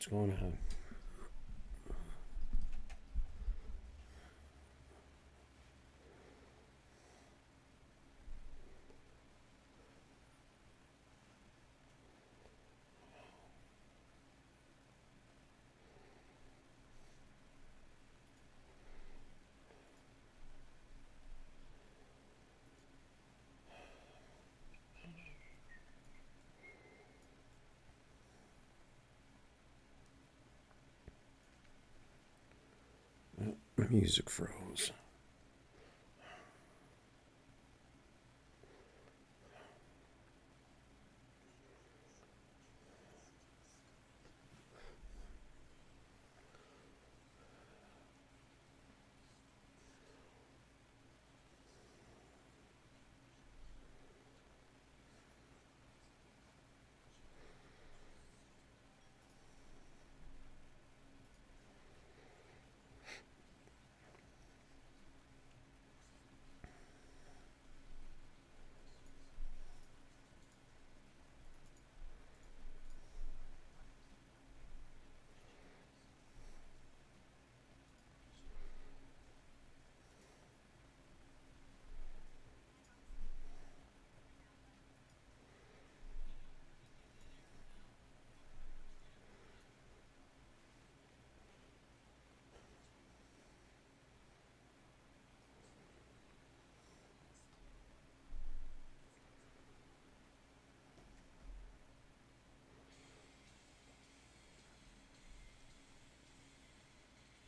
What's going on? My music froze.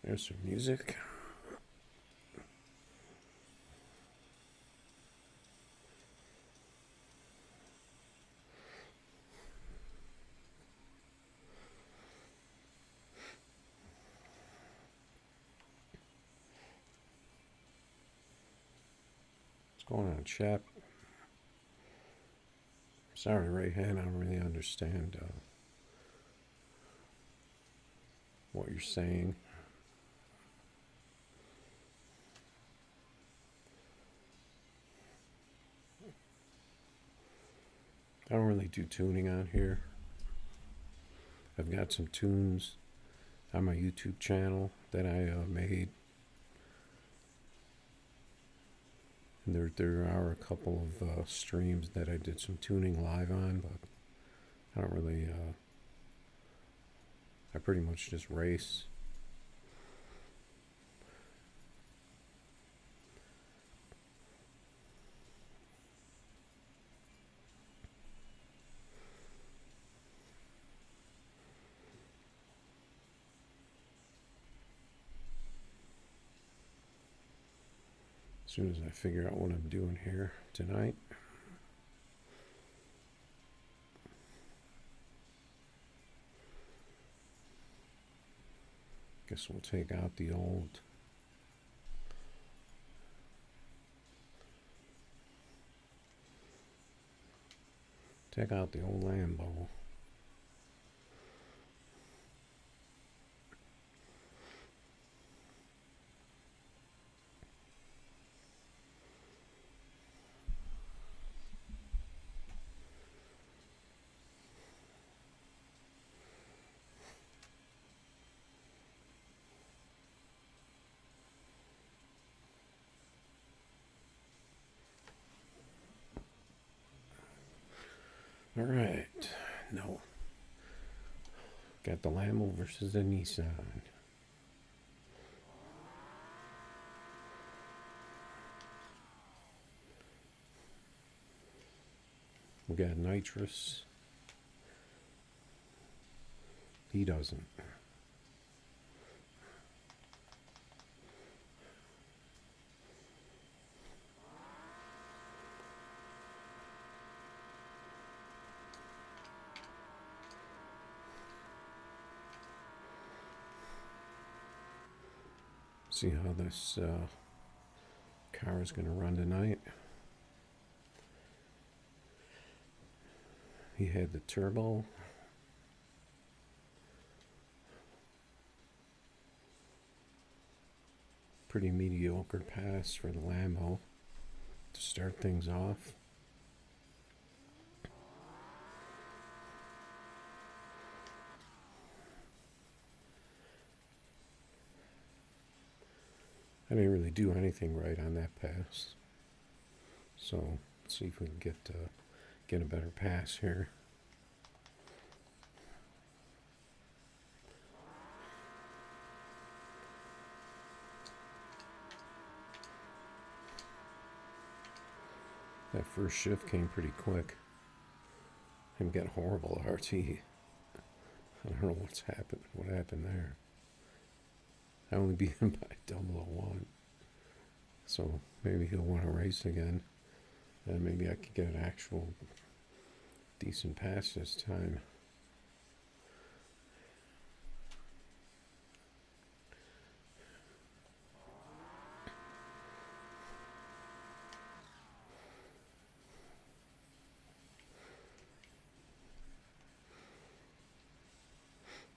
There's some music. What's going on, chap? Sorry, Rayhan, I don't really understand what you're saying. I don't really do tuning on here. I've got some tunes on my YouTube channel that I made. And there are a couple of streams that I did some tuning live on, but I don't really, I pretty much just race. As soon as I figure out what I'm doing here tonight. Guess we'll take out the old Lambo. All right, no. Got the Lambo versus the Nissan. We got nitrous. He doesn't. See how this car is going to run tonight. He had the turbo. Pretty mediocre pass for the Lambo to start things off. I didn't really do anything right on that pass. So let's see if we can get a better pass here. That first shift came pretty quick. Him get horrible RT. I don't know what happened there. I only beat him by 0.001. So maybe he'll want to race again. And maybe I could get an actual decent pass this time.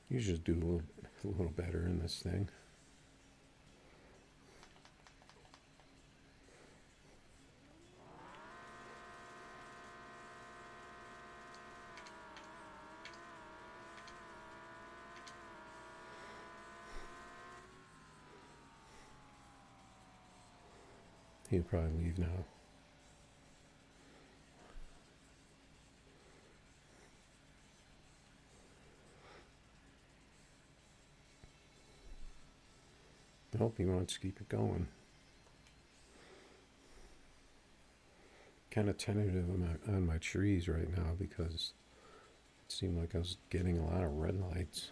You should do a little better in this thing. He'll probably leave now. I hope he wants to keep it going. Kind of tentative on my trees right now because it seemed like I was getting a lot of red lights.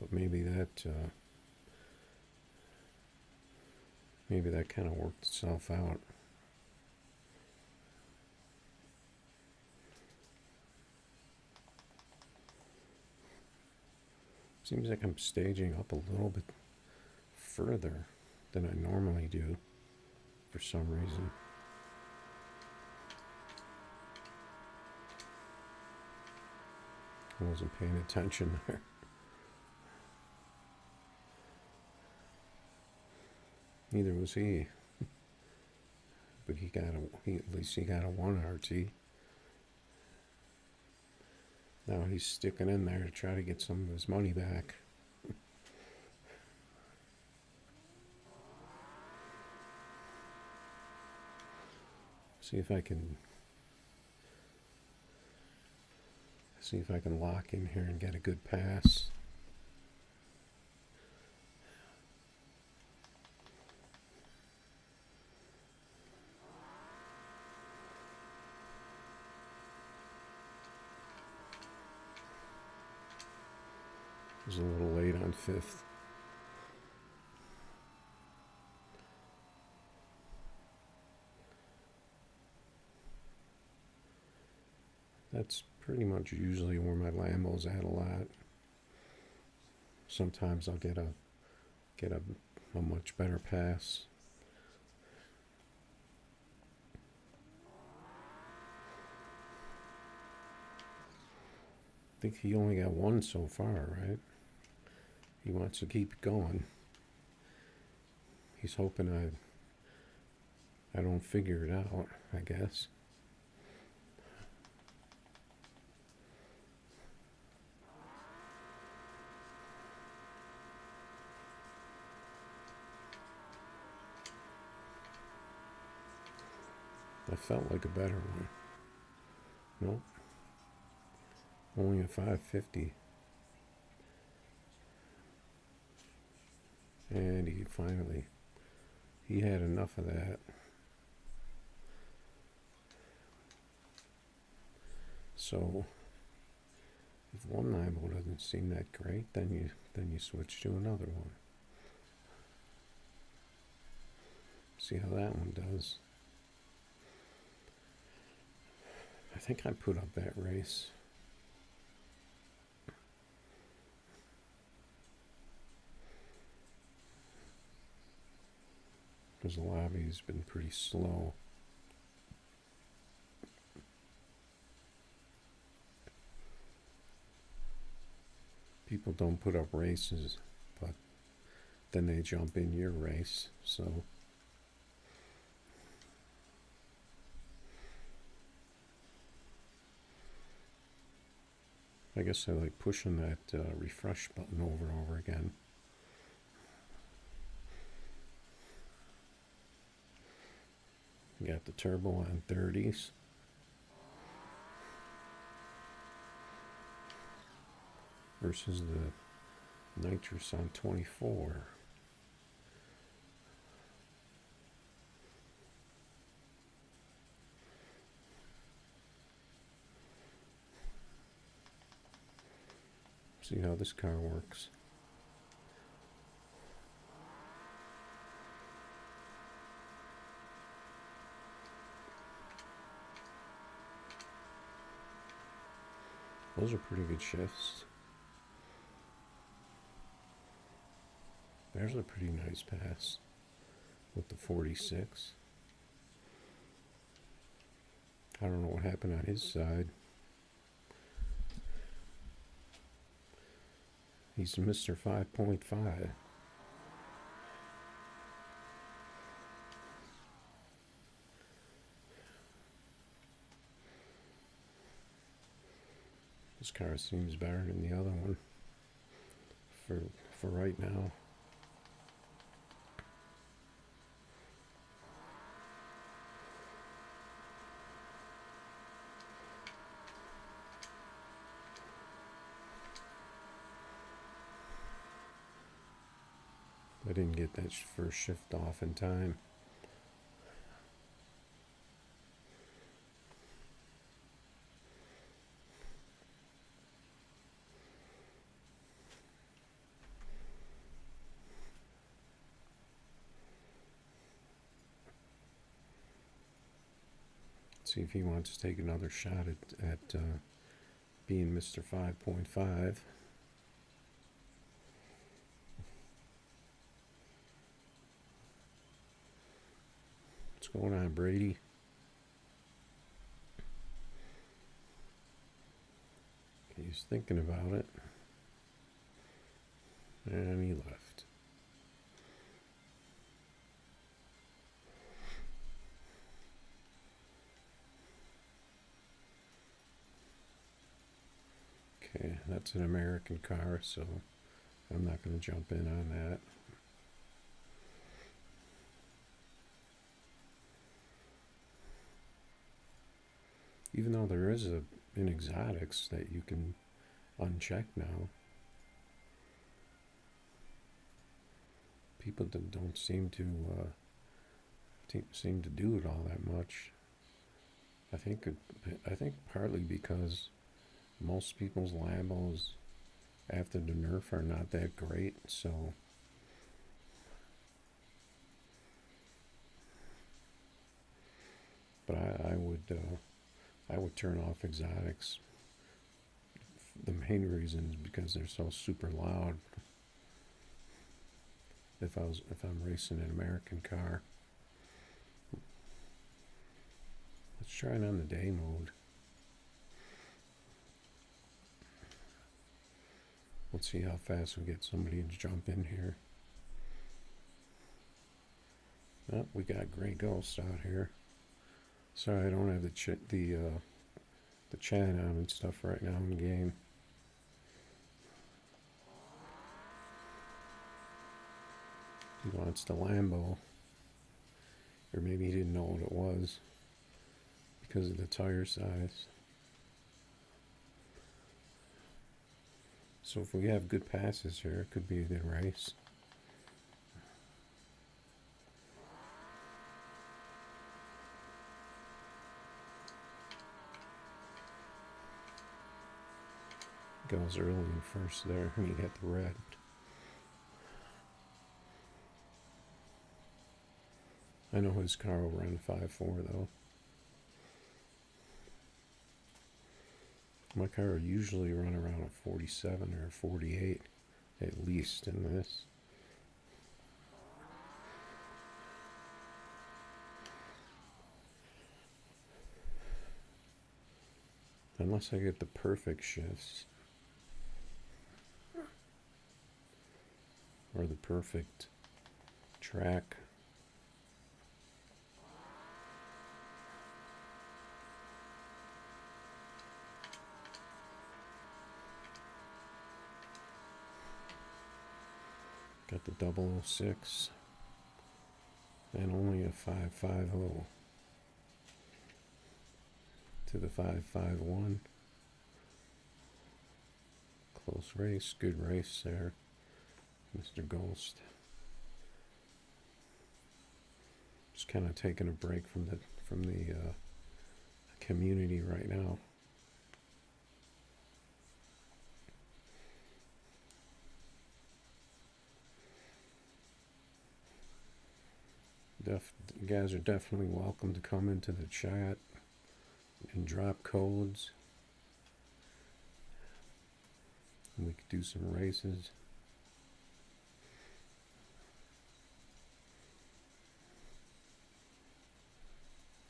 But maybe that kind of worked itself out. Seems like I'm staging up a little bit further than I normally do for some reason. I wasn't paying attention there. Neither was he. But at least he got a 1 RT. Now he's sticking in there to try to get some of his money back. See if I can lock in here and get a good pass. I was a little late on 5th. That's pretty much usually where my Lambo's at a lot. Sometimes I'll get a much better pass. I think he only got 1 so far, right? He wants to keep going. He's hoping I don't figure it out, I guess. I felt like a better one. Nope. Only a 550. And he had enough of that. So if one Lambo doesn't seem that great, then you switch to another one. See how that one does. I think I put up that race. Because the lobby's been pretty slow. People don't put up races, but then they jump in your race, so I guess I like pushing that refresh button over and over again. Got the turbo on 30s. Versus the nitrous on 24. See how this car works. Those are pretty good shifts. There's a pretty nice pass with the 46. I don't know what happened on his side. He's Mr. 5.5. This car seems better than the other one for right now. I didn't get that first shift off in time. See if he wants to take another shot at being Mr. 5.5. What's going on, Brady? He's thinking about it. And he left. Okay, that's an American car, so I'm not going to jump in on that. Even though there is an exotics that you can uncheck now, people that don't seem to do it all that much. I think partly because most people's Lambos after the nerf are not that great, so but I would turn off exotics. The main reason is because they're so super loud. If I'm racing an American car. Let's try it on the day mode. Let's see how fast we get somebody to jump in here. Oh, we got Grey Ghost out here. Sorry, I don't have the chat on and stuff right now in the game. He wants the Lambo, or maybe he didn't know what it was because of the tire size. So if we have good passes here, it could be a good race. Goes early in first there, and you get the red. I know his car will run 5.4 though. My car will usually run around a 47 or a 48 at least in this. Unless I get the perfect shifts. Or the perfect track. Got the 006 and only a 550 to the 551. Close race, good race there, Mr. Ghost. Just kind of taking a break from the community right now. You guys are definitely welcome to come into the chat and drop codes. And we could do some races.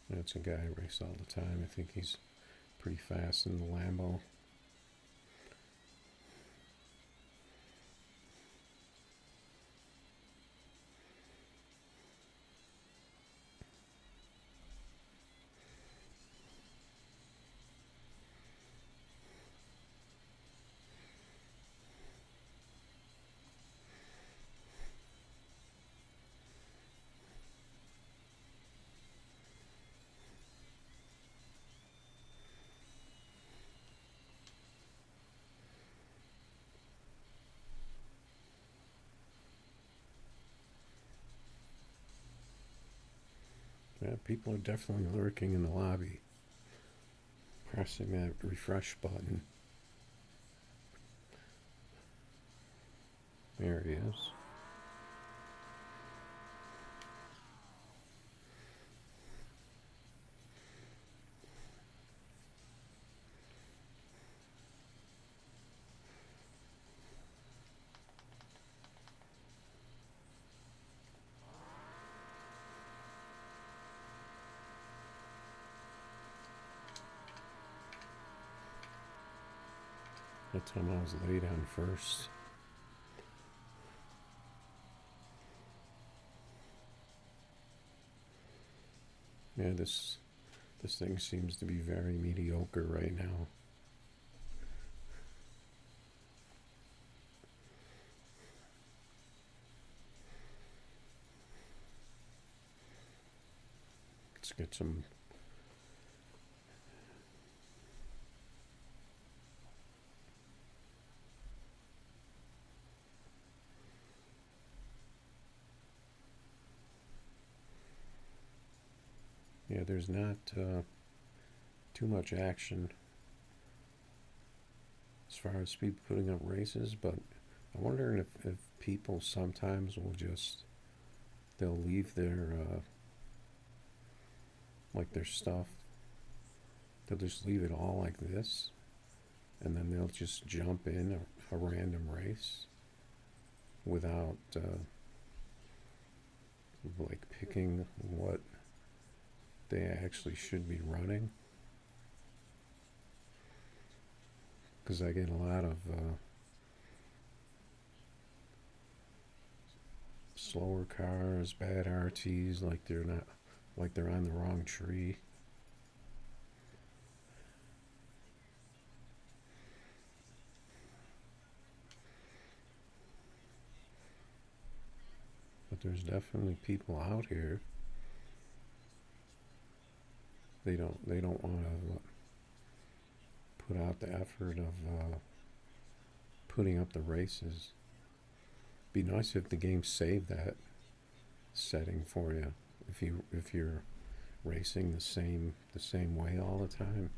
That's a guy I race all the time. I think he's pretty fast in the Lambo. Yeah, people are definitely lurking in the lobby, pressing that refresh button. There he is. That time I was laid on first. Yeah, this thing seems to be very mediocre right now. Let's get some. Yeah, there's not too much action as far as people putting up races, but I'm wondering if people sometimes will just, they'll leave their like their stuff, they'll just leave it all like this, and then they'll just jump in a random race without like picking what they actually should be running. Because I get a lot of slower cars, bad RTs, like they're on the wrong tree. But there's definitely people out here. They don't want to put out the effort of putting up the races. Be nice if the game saved that setting for you. If you're racing the same way all the time.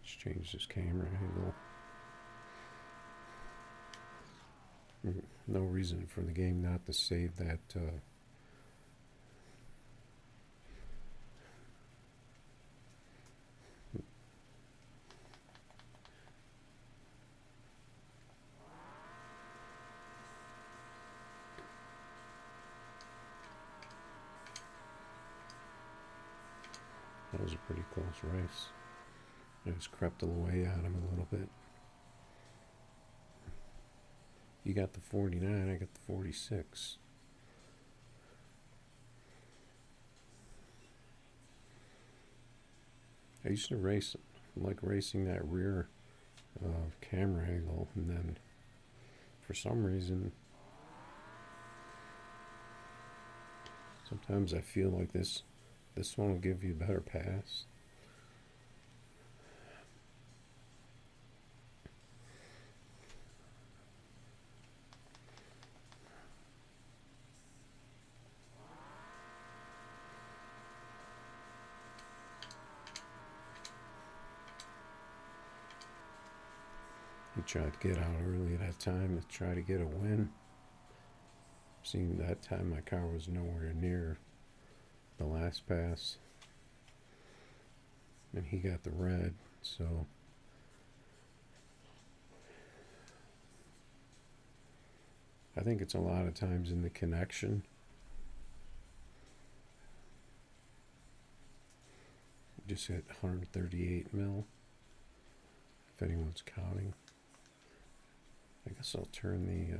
Let's change this camera angle. No reason for the game not to save that that was a pretty close race. I just crept away at him a little bit. You got the 49, I got the 46. I used to like racing that rear camera angle, and then For some reason, sometimes I feel like this one will give you a better pass. He tried to get out early that time to try to get a win. Seeing that time my car was nowhere near the last pass. And he got the red, so I think it's a lot of times in the connection. Just hit 138 mil, if anyone's counting. I guess I'll turn the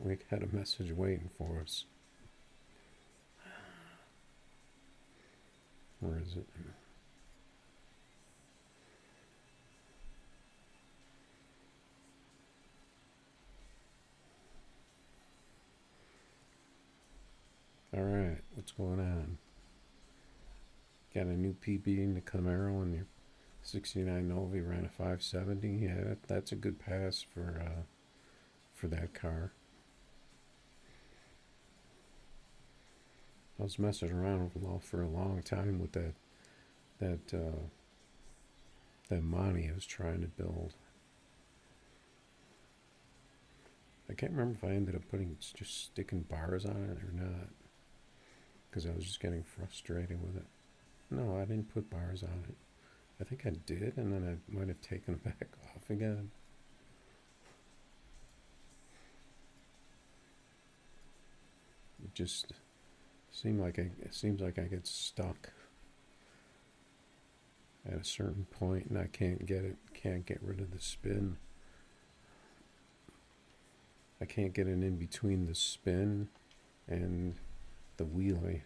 we had a message waiting for us. Where is it? Alright, what's going on? Got a new PB in the Camaro and your 69 Nova ran a 570. Yeah, that's a good pass for that car. I was messing around for a long time with that Monty I was trying to build. I can't remember if I ended up just sticking bars on it or not, because I was just getting frustrated with it. No, I didn't put bars on it. I think I did, and then I might have taken it back off again. It just seems like I get stuck at a certain point, and I can't get rid of the spin. I can't get it in between the spin and the wheelie.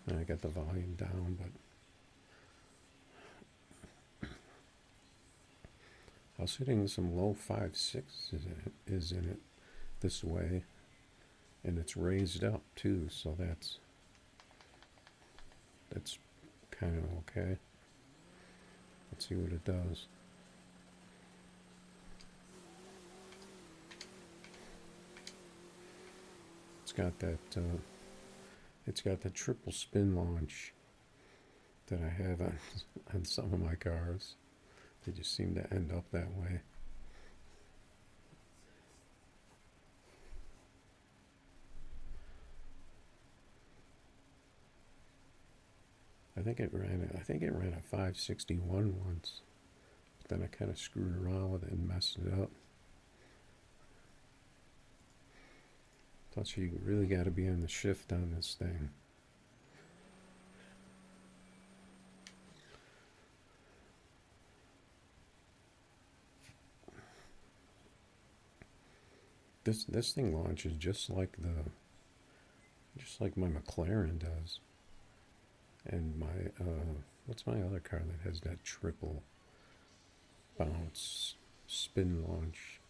And I got the volume down, but I was hitting some low 5.6 is in it this way, and it's raised up too, so that's kind of okay. Let's see what it does. It's got the triple spin launch that I have on some of my cars. They just seem to end up that way. I think it ran a 561 once, but then I kind of screwed around with it and messed it up. Plus, you really got to be on the shift on this thing. This thing launches just like my McLaren does, and my what's my other car that has that triple bounce spin launch?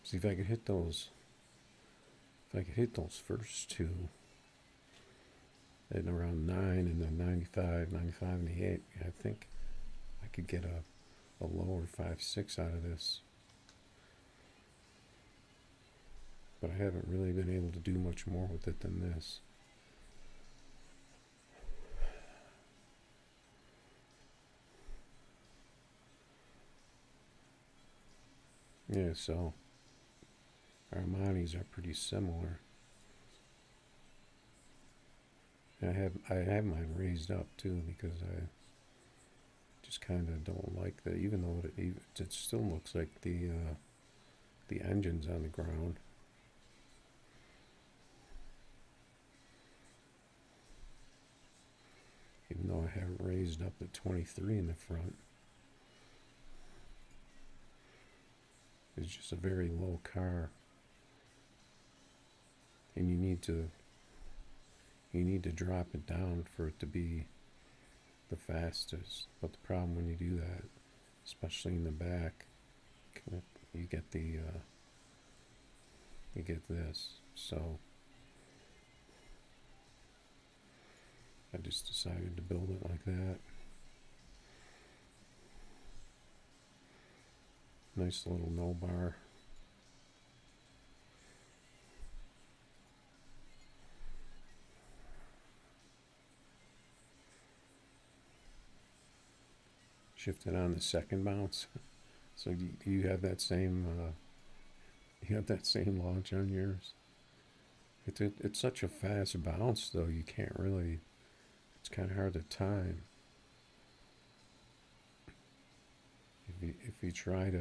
See if I could hit those. If I could hit those first two at around 9 and then 95, 98, I think I could get a lower 5.6 out of this. But I haven't really been able to do much more with it than this. Yeah, so our Armanis are pretty similar. I have mine raised up too, because I just kind of don't like that. Even though it still looks like the engine's on the ground. raised up to 23 in the front. It's just a very low car, and you need to drop it down for it to be the fastest. But the problem when you do that, especially in the back, you get this. So I just decided to build it like that. Nice little no bar. Shifted on the second bounce. So do you have that same launch on yours? It's such a fast bounce though, you can't really, it's kind of hard to time. If you try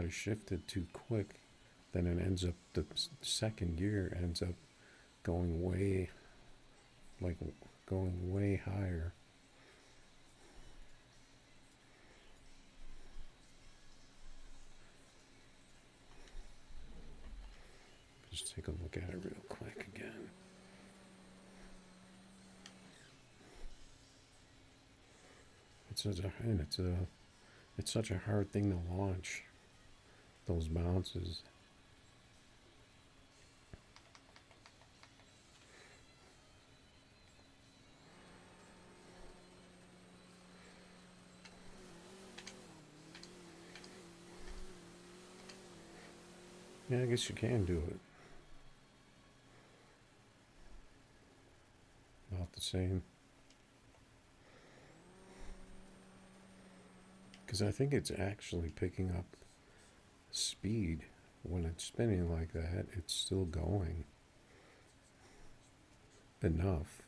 to shift it too quick, then it ends up, the second gear ends up going way higher. Just take a look at it real quick again. It's such a hard thing to launch, those bounces. Yeah, I guess you can do it. About the same. Because I think it's actually picking up speed when it's spinning like that. It's still going enough.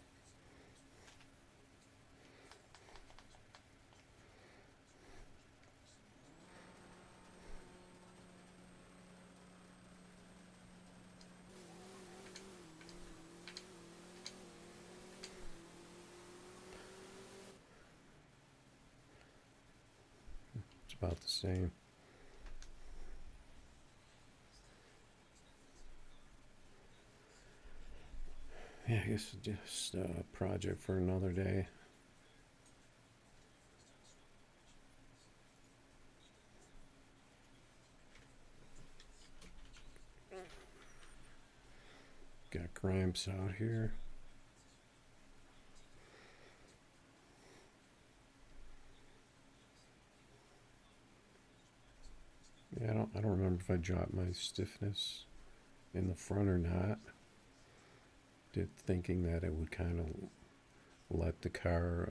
About the same. Yeah, I guess just a project for another day. Got Gramps out here. Yeah, I don't remember if I dropped my stiffness in the front or not. Thinking that it would kind of let the car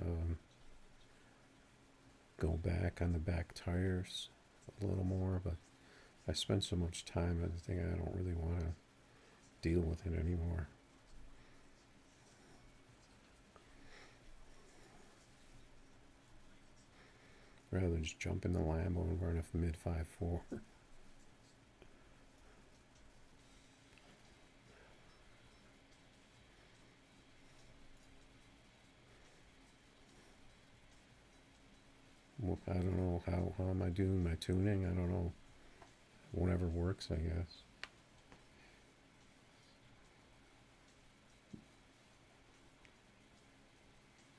go back on the back tires a little more, but I spent so much time I think I don't really want to deal with it anymore. Rather than just jump in the Lambo and run a mid 5.4. I don't know how am I doing my tuning. I don't know. Whatever works, I guess.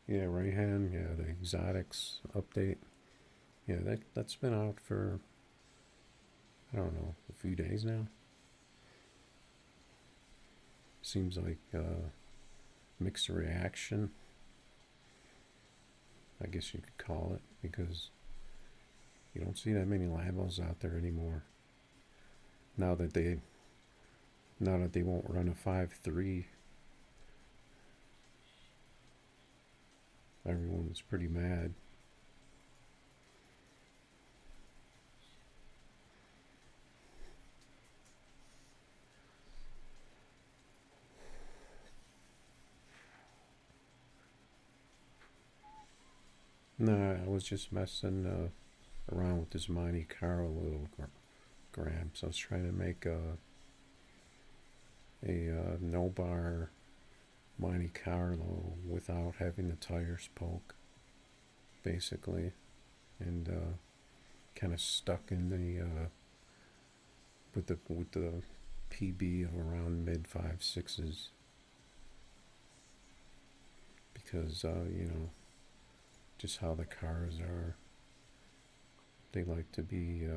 Yeah, right hand. Yeah, the exotics update. Yeah, that's been out for, I don't know, a few days now. Seems like mixed reaction, I guess you could call it, because you don't see that many Lambos out there anymore. Now that they won't run a 5.3, everyone's pretty mad. No, I was just messing around with this Monte Carlo little Gramps. I was trying to make a no bar any car though without having the tires poke, basically, and kind of stuck in the with the PB of around mid 5.6s, because you know, just how the cars are. They like to be.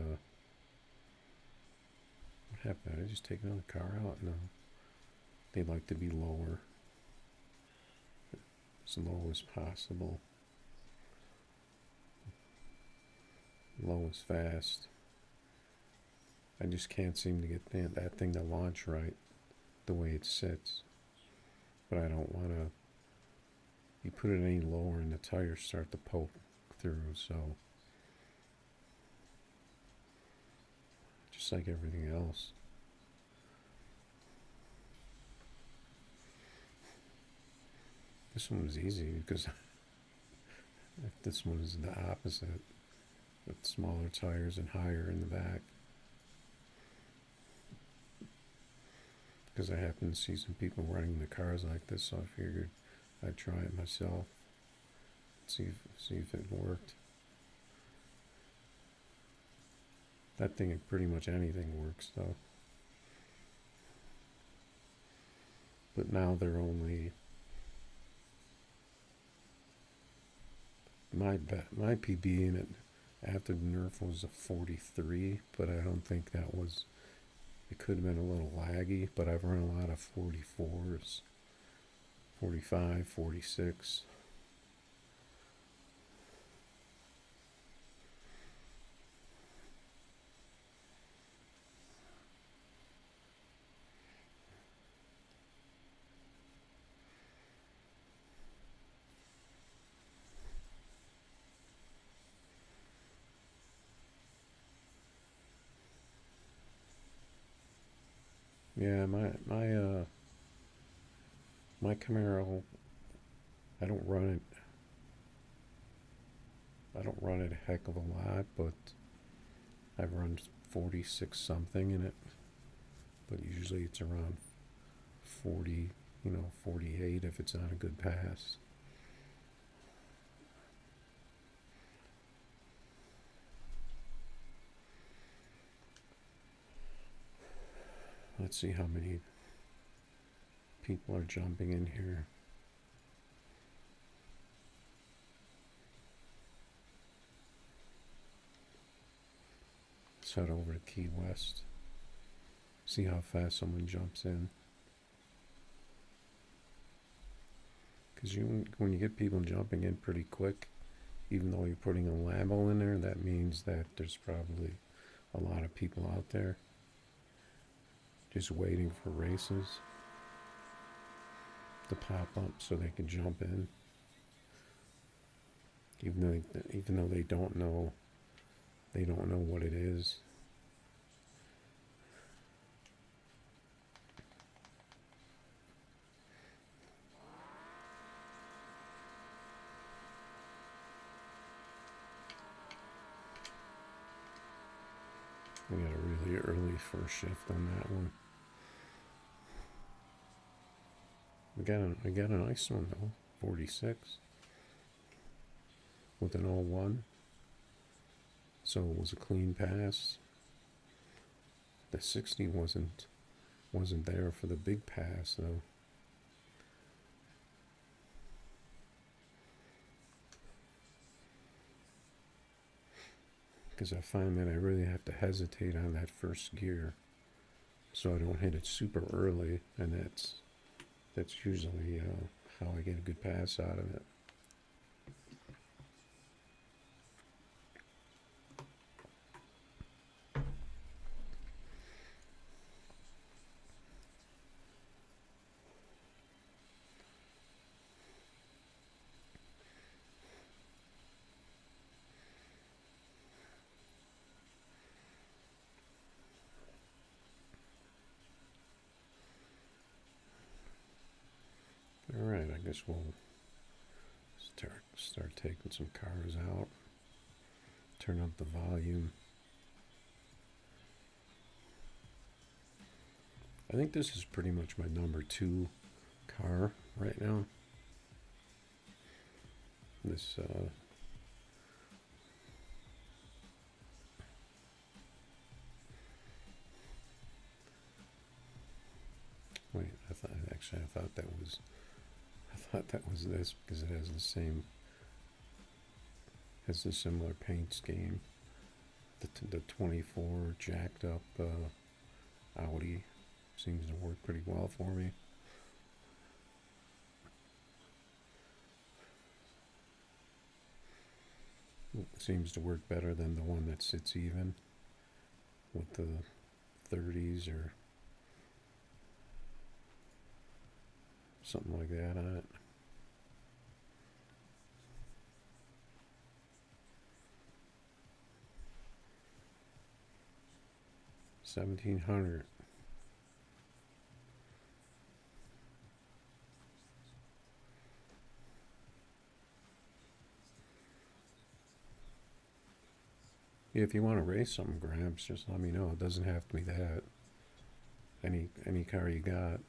What happened? Did I just take another car out? No. They like to be lower, as low as possible, low as fast. I just can't seem to get that thing to launch right the way it sits. But I don't want to. You put it any lower and the tires start to poke through, so just like everything else. This one was easy because this one is the opposite, with smaller tires and higher in the back. Because I happen to see some people running the cars like this, so I figured I'd try it myself. See if it worked. That thing, pretty much anything works though. But now they're only my PB in it after the nerf was a 43, but I don't think that was. It could have been a little laggy, but I've run a lot of 44s, 45, 46. Yeah, my Camaro, I don't run it. I don't run it a heck of a lot, but I've run 46 something in it. But usually it's around 40, 48 if it's on a good pass. Let's see how many people are jumping in here. Let's head over to Key West. See how fast someone jumps in. Because when you get people jumping in pretty quick, even though you're putting a Lambo in there, that means that there's probably a lot of people out there just waiting for races to pop up so they can jump in, even though they don't know what it is. We got a really early first shift on that one. We got a nice one though, 46 with an 01. So it was a clean pass. The 60 wasn't there for the big pass though. Because I find that I really have to hesitate on that first gear, so I don't hit it super early, and that's usually how I get a good pass out of it. Alright, I guess we'll start taking some cars out. Turn up the volume. I think this is pretty much my number 2 car. right now. This wait, I thought that was this because it has a similar paint scheme. The 24 jacked up Audi seems to work pretty well for me. Seems to work better than the one that sits even with the 30s or something like that on it. $1,700. Yeah, if you want to race something, Gramps, just let me know. It doesn't have to be that. Any car you got.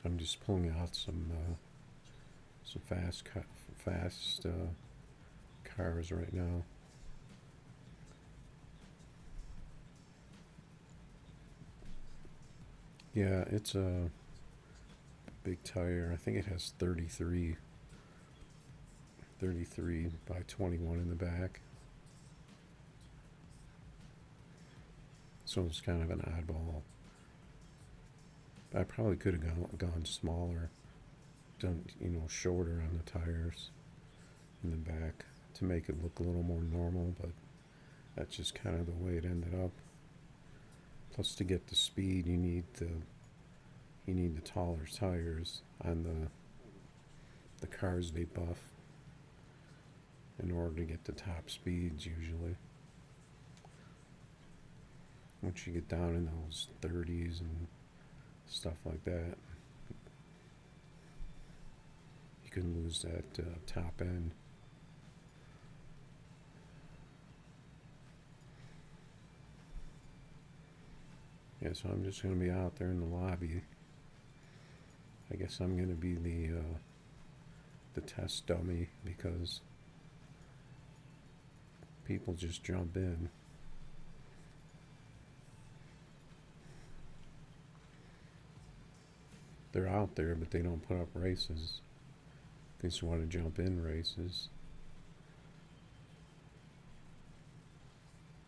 I'm just pulling out some fast cars right now. Yeah, it's a big tire. I think it has 33 by 21 in the back. So it's kind of an oddball. I probably could have gone smaller, done shorter on the tires in the back to make it look a little more normal, but that's just kind of the way it ended up. Plus, to get the speed, you need the taller tires on the cars they buff in order to get the top speeds usually. Once you get down in those 30s and stuff like that, you can lose that top end. Yeah, so I'm just going to be out there in the lobby. I guess I'm going to be the test dummy because people just jump in. They're out there, but they don't put up races. They just want to jump in races.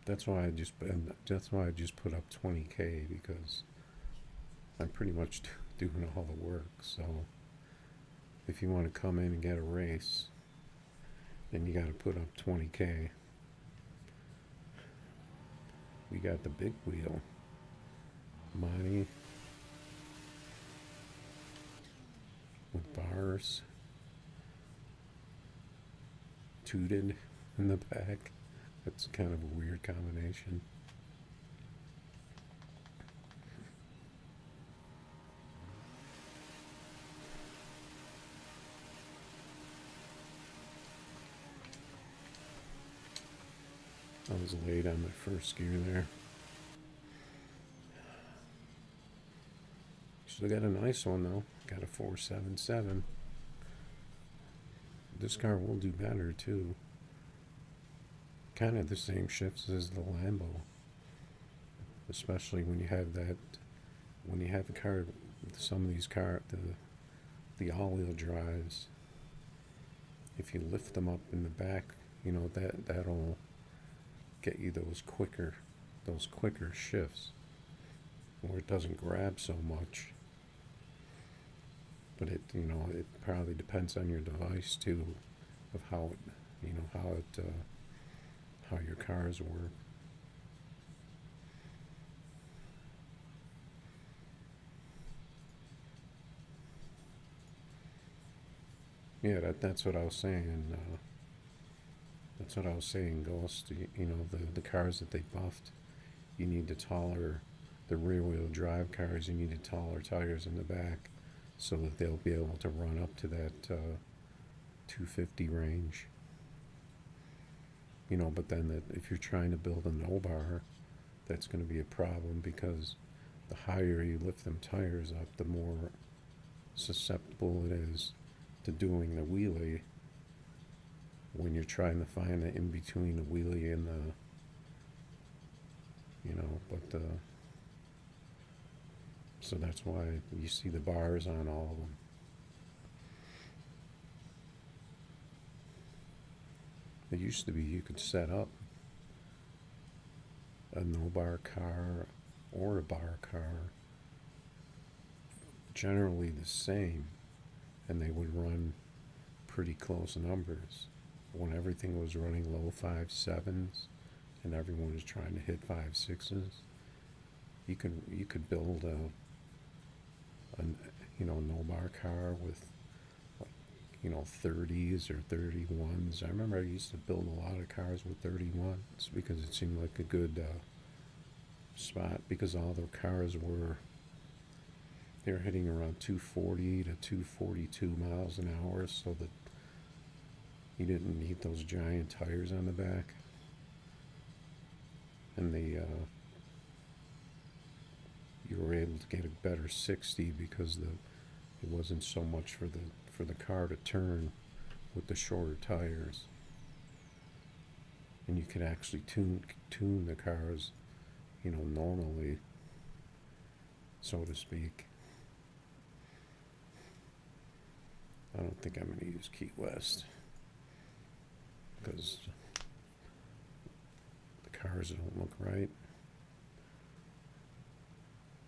That's why I just put up 20K, because I'm pretty much doing all the work. So if you want to come in and get a race, then you got to put up 20K. We got the big wheel. Money with bars. Tooted in the back. That's kind of a weird combination. I was late on my first gear there. Still got a nice one though. Got a 477. This car will do better too. Kind of the same shifts as the Lambo, especially when you have the car, some of these the all-wheel drives. If you lift them up in the back, that'll get you those quicker shifts where it doesn't grab so much. But it probably depends on your device too, of how your cars work. Yeah, that's what I was saying. That's what I was saying, Ghost. The cars that they buffed, you need the rear wheel drive cars, you need the taller tires in the back so that they'll be able to run up to that 250 range. But then if you're trying to build a no bar, that's going to be a problem because the higher you lift them tires up, the more susceptible it is to doing the wheelie when you're trying to find the in between the wheelie and the, so that's why you see the bars on all of them. It used to be you could set up a no bar car or a bar car generally the same, and they would run pretty close numbers. When everything was running low 5.7s and everyone was trying to hit 5.6s, you could build a no bar car with 30s or 31s. I remember I used to build a lot of cars with 31s because it seemed like a good spot, because all the cars they were hitting around 240 to 242 miles an hour, so that you didn't need those giant tires on the back, and you were able to get a better 60 because it wasn't so much for the car to turn with the shorter tires, and you could actually tune the cars, normally, so to speak. I don't think I'm going to use Key West because the cars don't look right.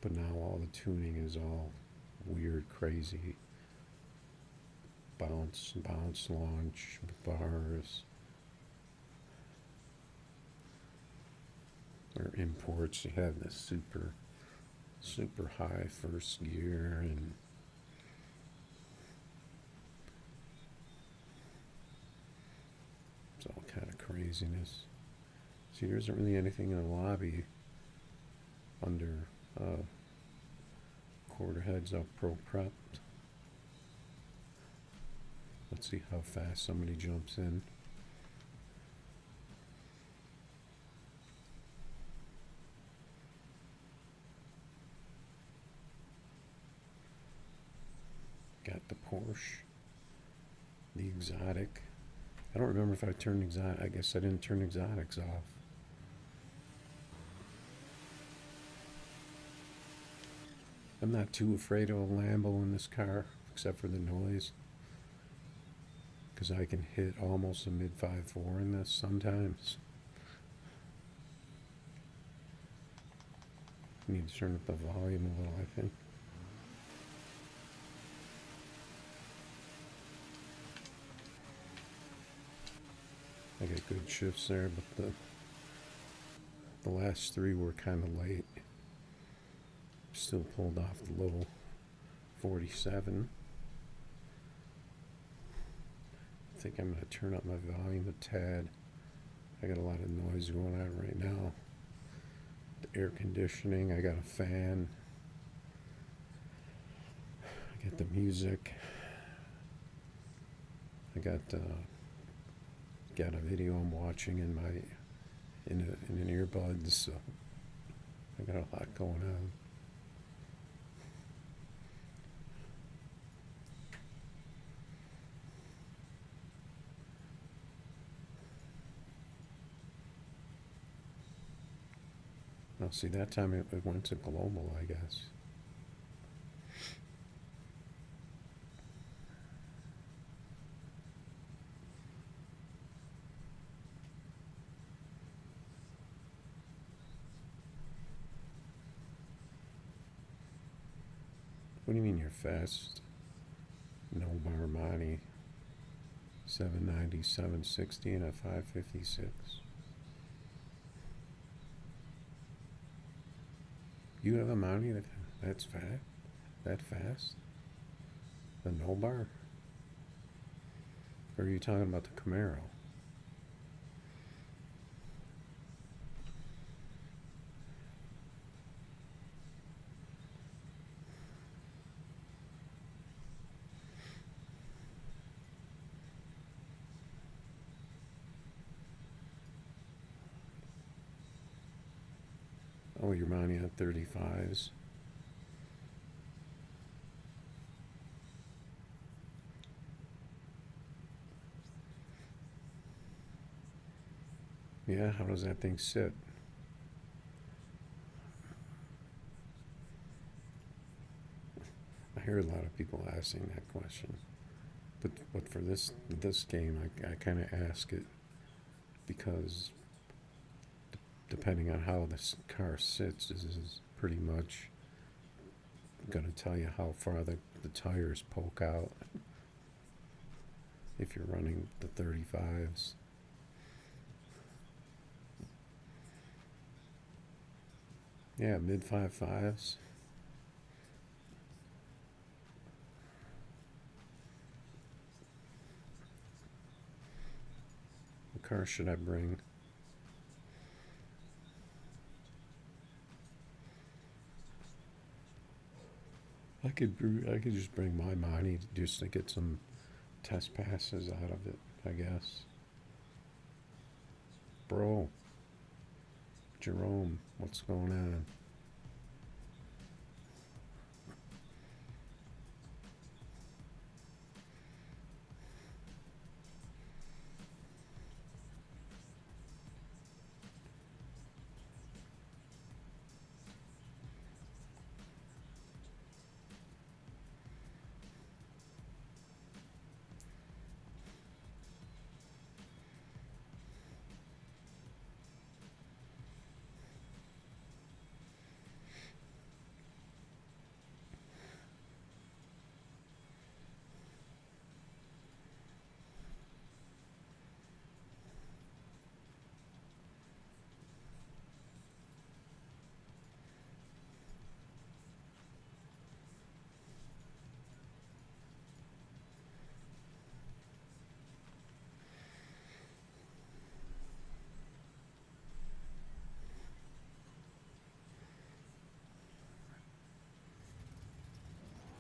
But now all the tuning is all weird, crazy. Bounce, launch, bars. Or imports, you have this super high first gear, and it's all kind of craziness. See, there isn't really anything in the lobby under quarter heads up pro prep. Let's see how fast somebody jumps in. Got the Porsche, the exotic. I don't remember if I turned exotic. I guess I didn't turn exotics off. I'm not too afraid of a Lambo in this car, except for the noise, because I can hit almost a mid 5.4 in this sometimes. I need to turn up the volume a little, I think. I got good shifts there, but the last three were kind of late. Still pulled off the low 47. I think I'm going to turn up my volume a tad. I got a lot of noise going on right now. The air conditioning, I got a fan. I got the music. I got a video I'm watching in an earbud, so I got a lot going on. Now, see, that time it went to global, I guess. What do you mean you're fast? No Barmani, 790, 760, and a 556. You have a Mountie that's fat? That fast? The no bar? Or are you talking about the Camaro? Oh, you're mounting on 35s. Yeah, how does that thing sit? I hear a lot of people asking that question. But for this game, I kind of ask it because depending on how this car sits, this is pretty much going to tell you how far the tires poke out if you're running the 35s. Yeah, mid 5.5s. What car should I bring? I could just bring my money just to get some test passes out of it, I guess. Bro, Jerome, what's going on?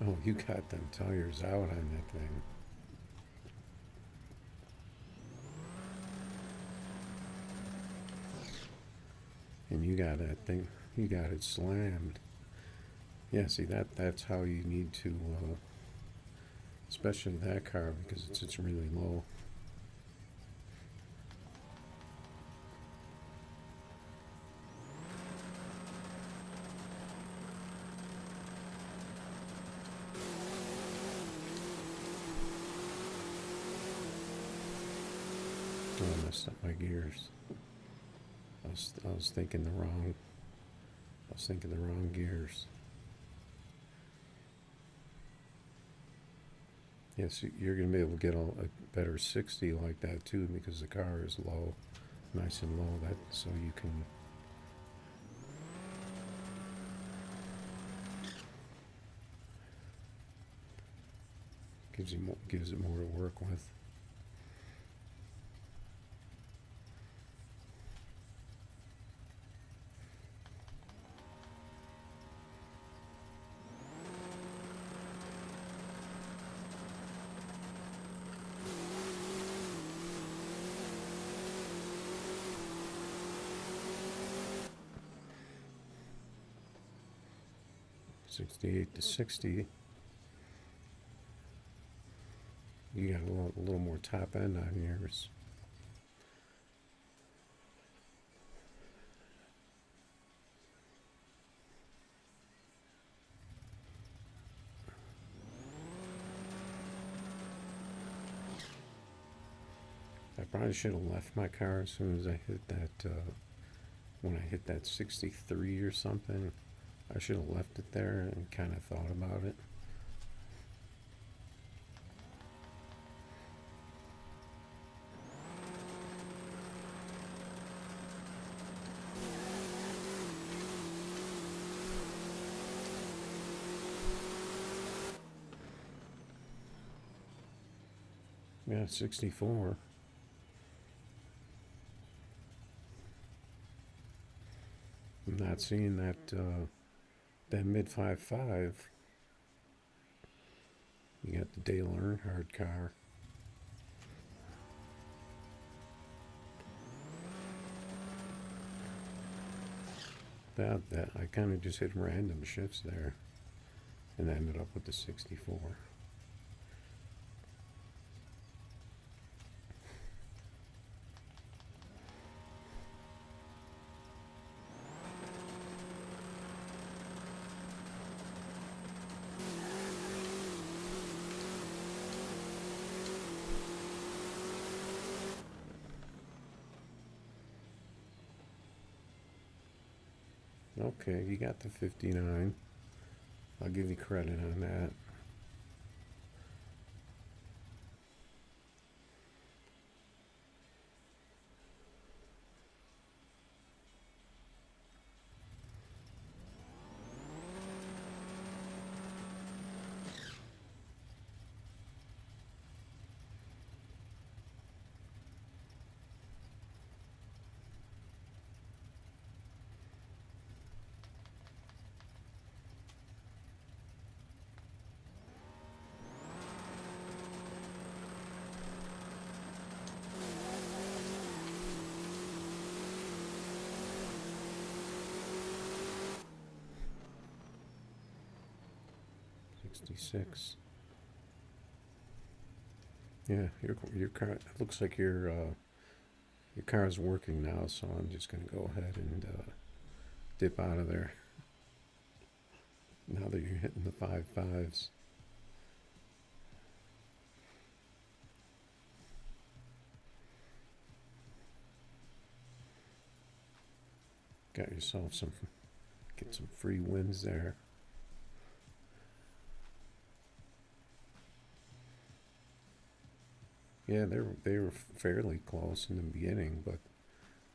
Oh, you got them tires out on that thing. And you got that thing, you got it slammed. Yeah, see, that's how you need to, especially that car because it's really low. Oh, I messed up my gears. I was thinking the wrong. I was thinking the wrong gears. Yes, you're going to be able to get a better 60 like that too because the car is low, nice and low. That so you can. Gives it more to work with. '68 to '60. You got a little more top end on yours. I probably should have left my car as soon as I hit that, when I hit that 63 or something. I should have left it there and kind of thought about it. Yeah, 64. I'm not seeing that mid 5.5. You got the Dale Earnhardt car. That I kind of just hit random shifts there and ended up with the 64. Okay, you got the 59. I'll give you credit on that. '66. Yeah, your car. It looks like your car is working now, so I'm just gonna go ahead and dip out of there. Now that you're hitting the 5.5s. Got yourself get some free wins there. Yeah, they were fairly close in the beginning, but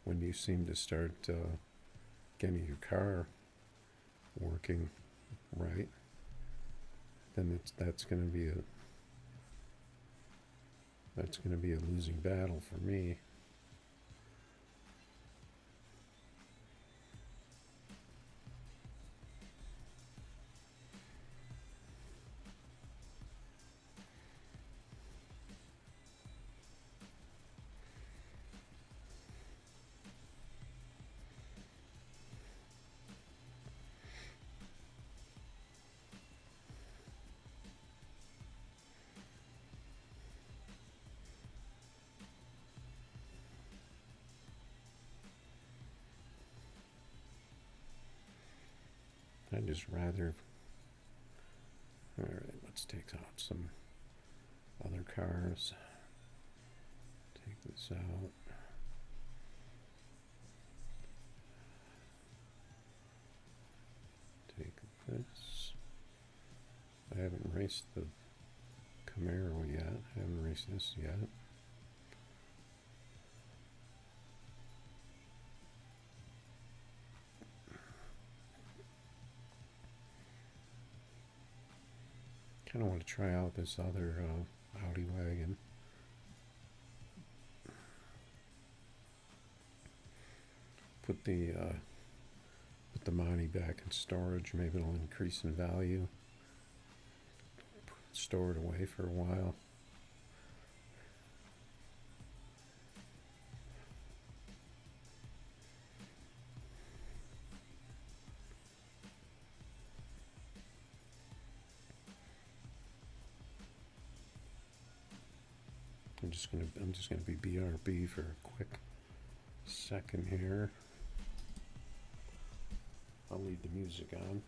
when you seem to start getting your car working right, then that's going to be a losing battle for me. I'd just rather. All right, let's take out some other cars. Take this out. Take this. I haven't raced the Camaro yet. I haven't raced this yet. Kind of want to try out this other Audi wagon. Put the money back in storage. Maybe it'll increase in value. Store it away for a while. I'm just gonna be BRB for a quick second here. I'll leave the music on.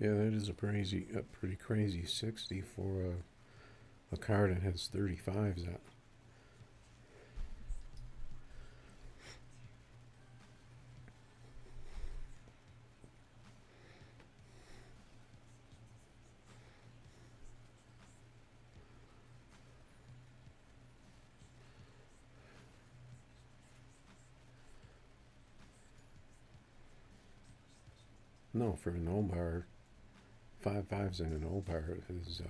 Yeah, that is a pretty crazy 60 for a car that has 35s out. No, for an O bar, 5.5s in an O bar is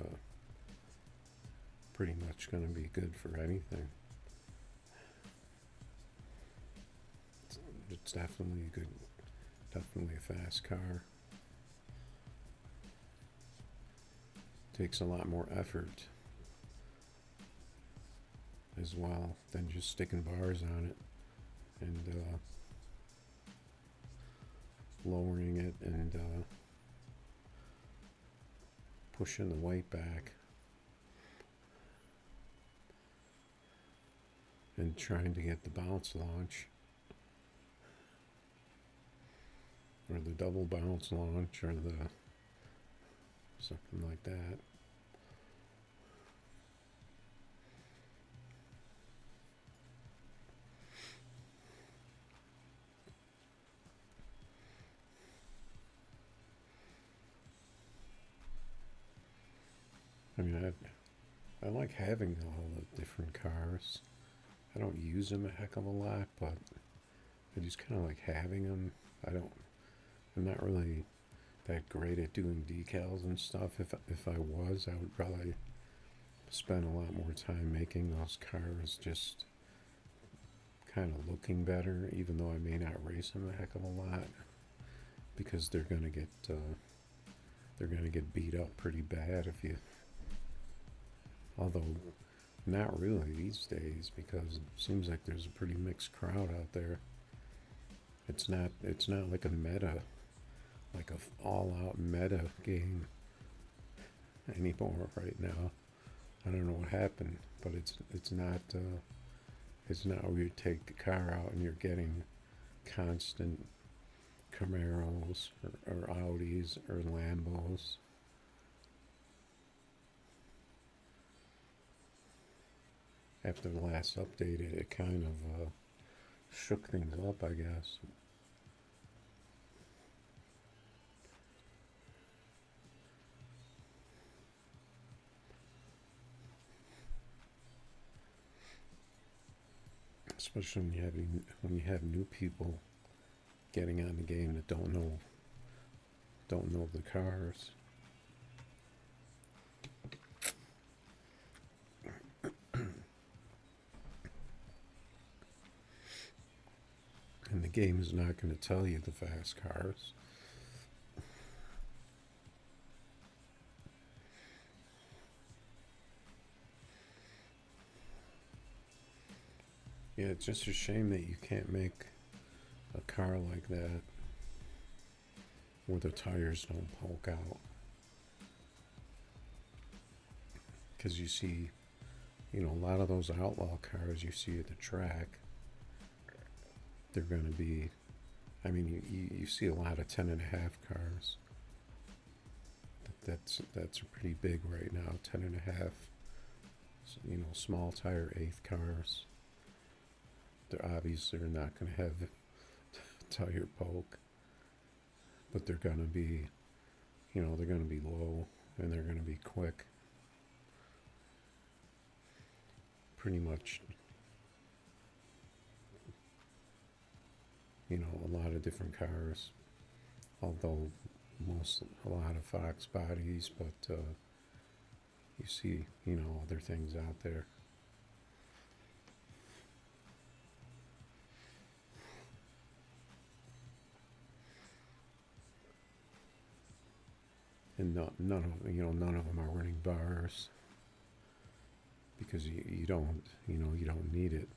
pretty much going to be good for anything. It's definitely a good, definitely a fast car. Takes a lot more effort as well than just sticking bars on it and lowering it and pushing the weight back and trying to get the bounce launch or the double bounce launch or the something like that. I mean, I like having all the different cars. I don't use them a heck of a lot, but I just kind of like having them. I'm not really that great at doing decals and stuff. If I was, I would probably spend a lot more time making those cars just kind of looking better, even though I may not race them a heck of a lot, because they're gonna get beat up pretty bad if you. Although, not really these days, because it seems like there's a pretty mixed crowd out there. It's not like a meta, like a all-out meta game anymore right now. I don't know what happened, but it's not where you take the car out and you're getting constant Camaros or Audis or Lambos. After the last update, it kind of shook things up, I guess. Especially when you have new people getting on the game that don't know the cars. And the game is not going to tell you the fast cars. Yeah, it's just a shame that you can't make a car like that where the tires don't poke out. Because you see, a lot of those outlaw cars you see at the track, they're going to be, I mean, you see a lot of 10.5 cars. That's pretty big right now, 10.5, small tire 8th cars. They're obviously not going to have tire poke, but they're going to be, they're going to be low and they're going to be quick. Pretty much, a lot of different cars, although a lot of Fox bodies, but you see, other things out there. And none of them are running bars because you don't need it.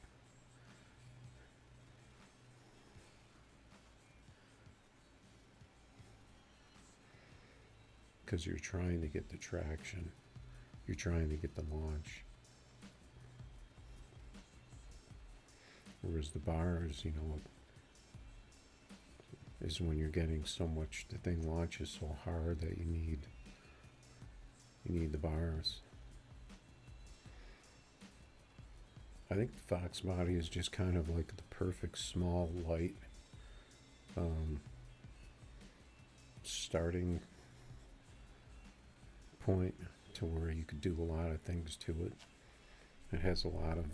Because you're trying to get the traction, you're trying to get the launch. Whereas the bars, is when you're getting so much, the thing launches so hard that you need the bars. I think the Fox body is just kind of like the perfect small, light starting point to where you could do a lot of things to it. It has a lot of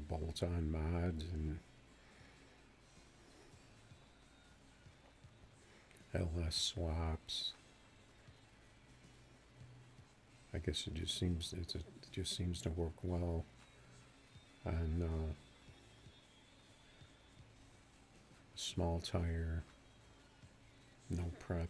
bolt-on mods and LS swaps. I guess it just seems to work well on small tire, no prep.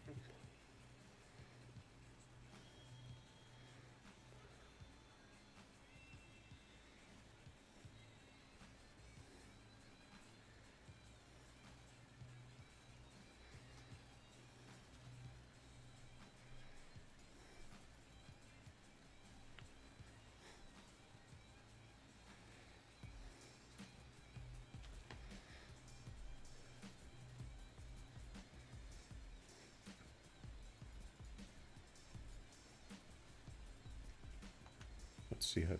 Let's see how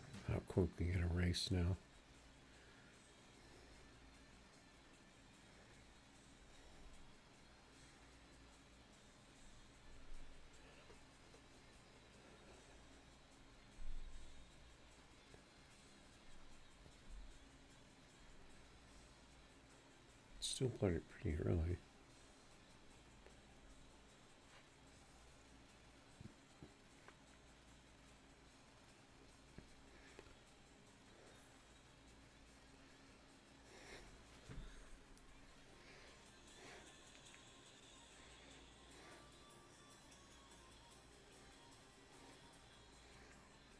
quick we get a race now. Still pretty early.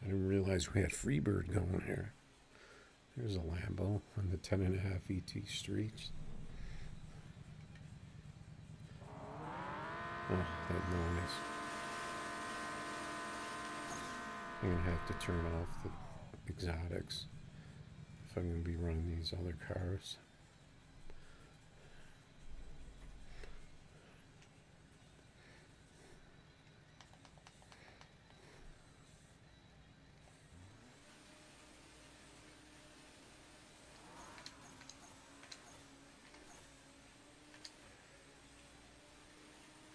I didn't realize we had Freebird going here. There's a Lambo on the 10.5 ET streets. Oh, that noise. I'm gonna have to turn off the exotics if I'm gonna be running these other cars.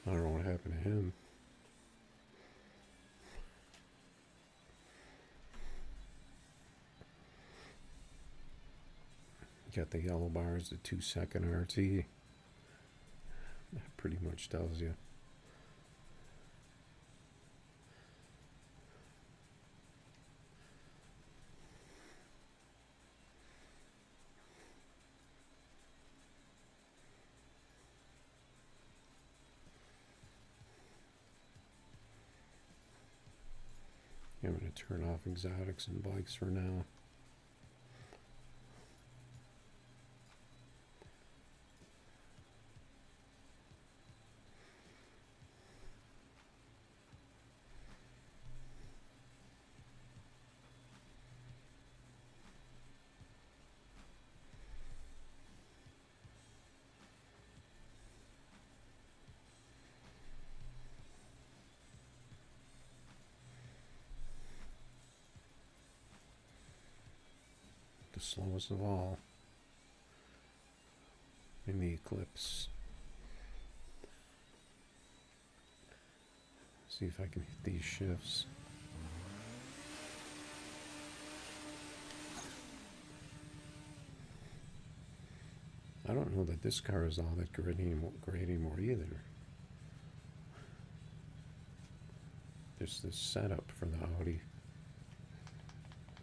I don't know what happened to him. Got the yellow bars, the 2-second RT. That pretty much tells you. I'm going to turn off exotics and bikes for now. The slowest of all in the Eclipse. See if I can hit these shifts. I don't know that this car is all that great anymore either. There's this setup for the Audi.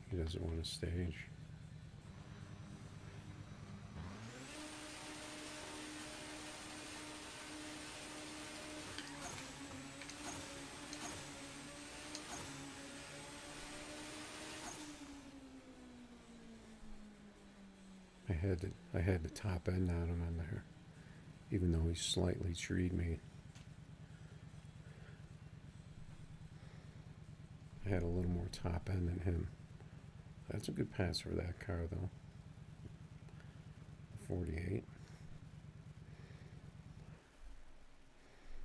He doesn't want to stage. I had the top end on him on there, even though he slightly treed me. I had a little more top end than him. That's a good pass for that car, though. 48.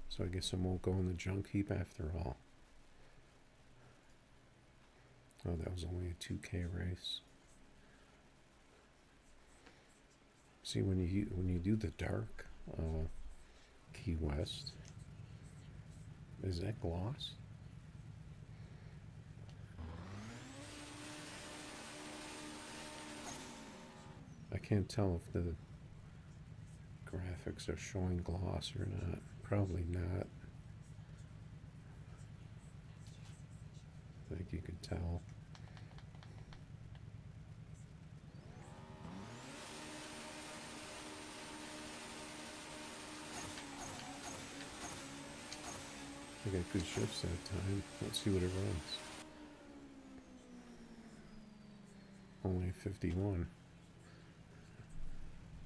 So I guess it won't go in the junk heap after all. Oh, that was only a 2K race. See, when you do the dark Key West, is that gloss? I can't tell if the graphics are showing gloss or not. Probably not. I think you can tell. I got good shifts that time. Let's see what it runs. Only 51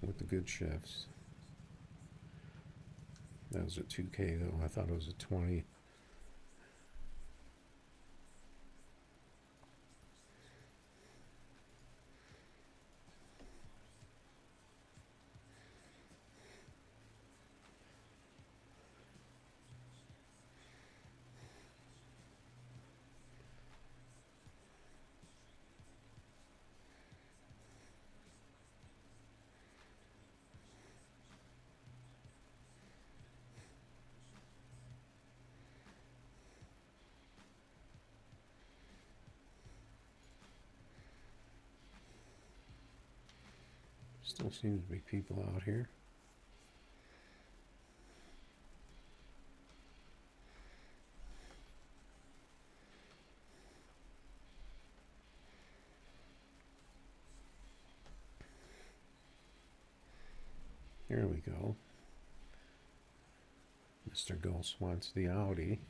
with the good shifts. That was a 2K though. I thought it was a 20. Still seems to be people out here. Here we go. Mr. Ghost wants the Audi.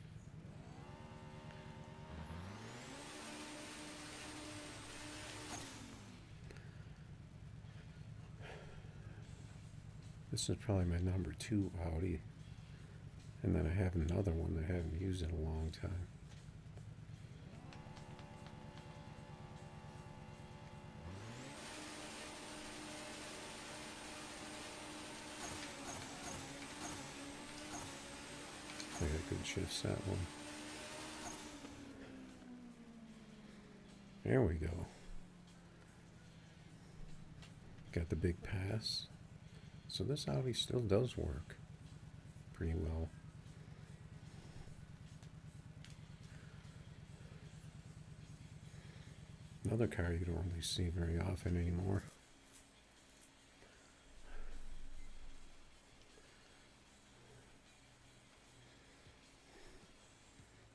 This is probably my number 2 Audi. And then I have another one that I haven't used in a long time. I got good shifts that one. There we go. Got the big pass. So this Audi still does work pretty well. Another car you don't really see very often anymore.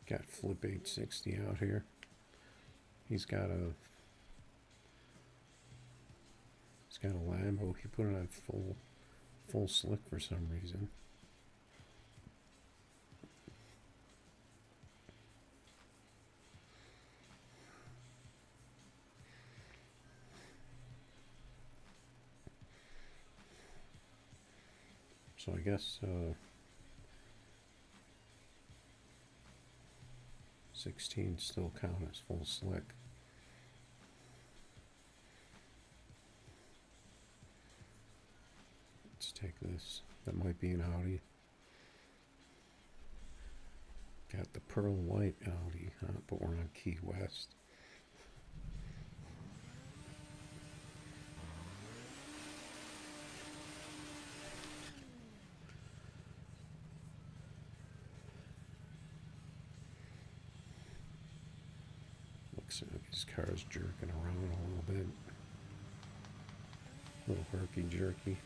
Got Flip 860 out here. He's got a Lambo. He put it on full slick for some reason. So I guess 16 still count as full slick. Let's take this. That might be an Audi. Got the pearl white Audi, but we're on Key West. Looks like his car's jerking around a little bit. A little herky-jerky.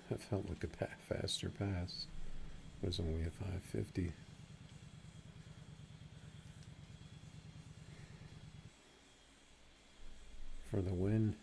That felt like a faster pass. It was only a 550. For the win.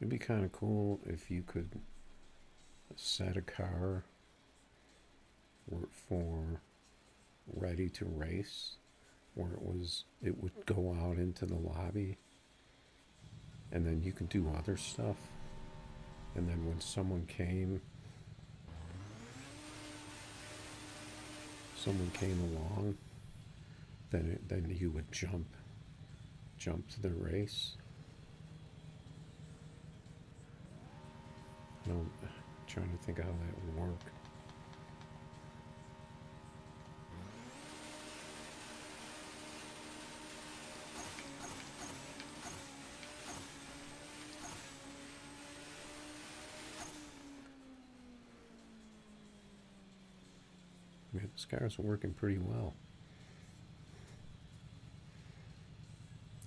It'd be kind of cool if you could set a car for ready to race, where it would go out into the lobby, and then you could do other stuff. And then when someone came along, then you would jump to the race. I'm trying to think how that would work. Yeah, this car's working pretty well.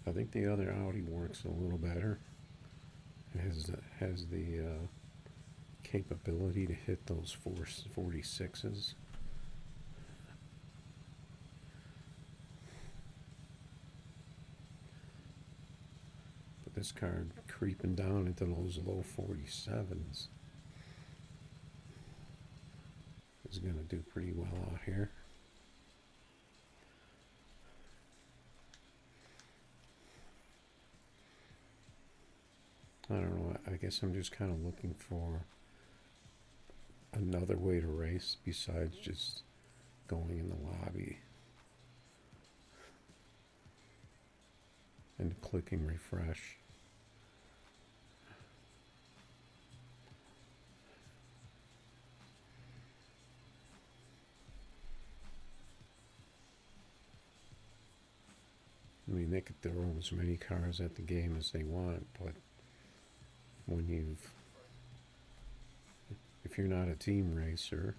I think the other Audi works a little better. It has the capability to hit those 446s. But this car creeping down into those low 47s is going to do pretty well out here. I don't know, I guess I'm just kind of looking for another way to race besides just going in the lobby and clicking refresh. I mean, they could throw as many cars at the game as they want, but if you're not a team racer,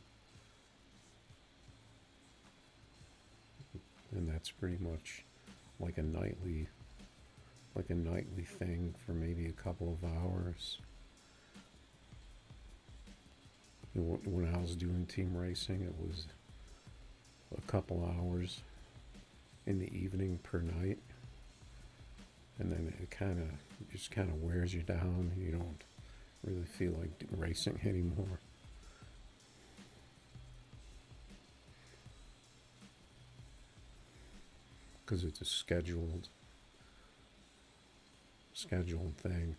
then that's pretty much like a nightly thing for maybe a couple of hours. When I was doing team racing, it was a couple hours in the evening per night, and then it just kind of wears you down. You don't really feel like racing anymore. Because it's a scheduled thing.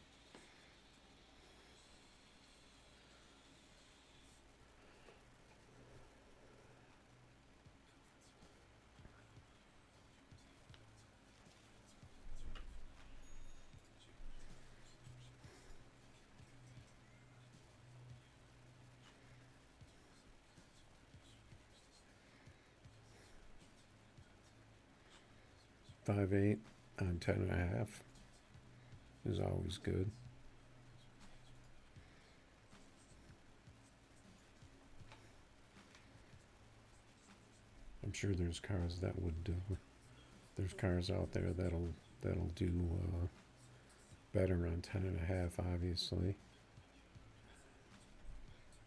.58 on 10.5 is always good. I'm sure there's cars that would there's cars out there that'll do better on 10.5, obviously.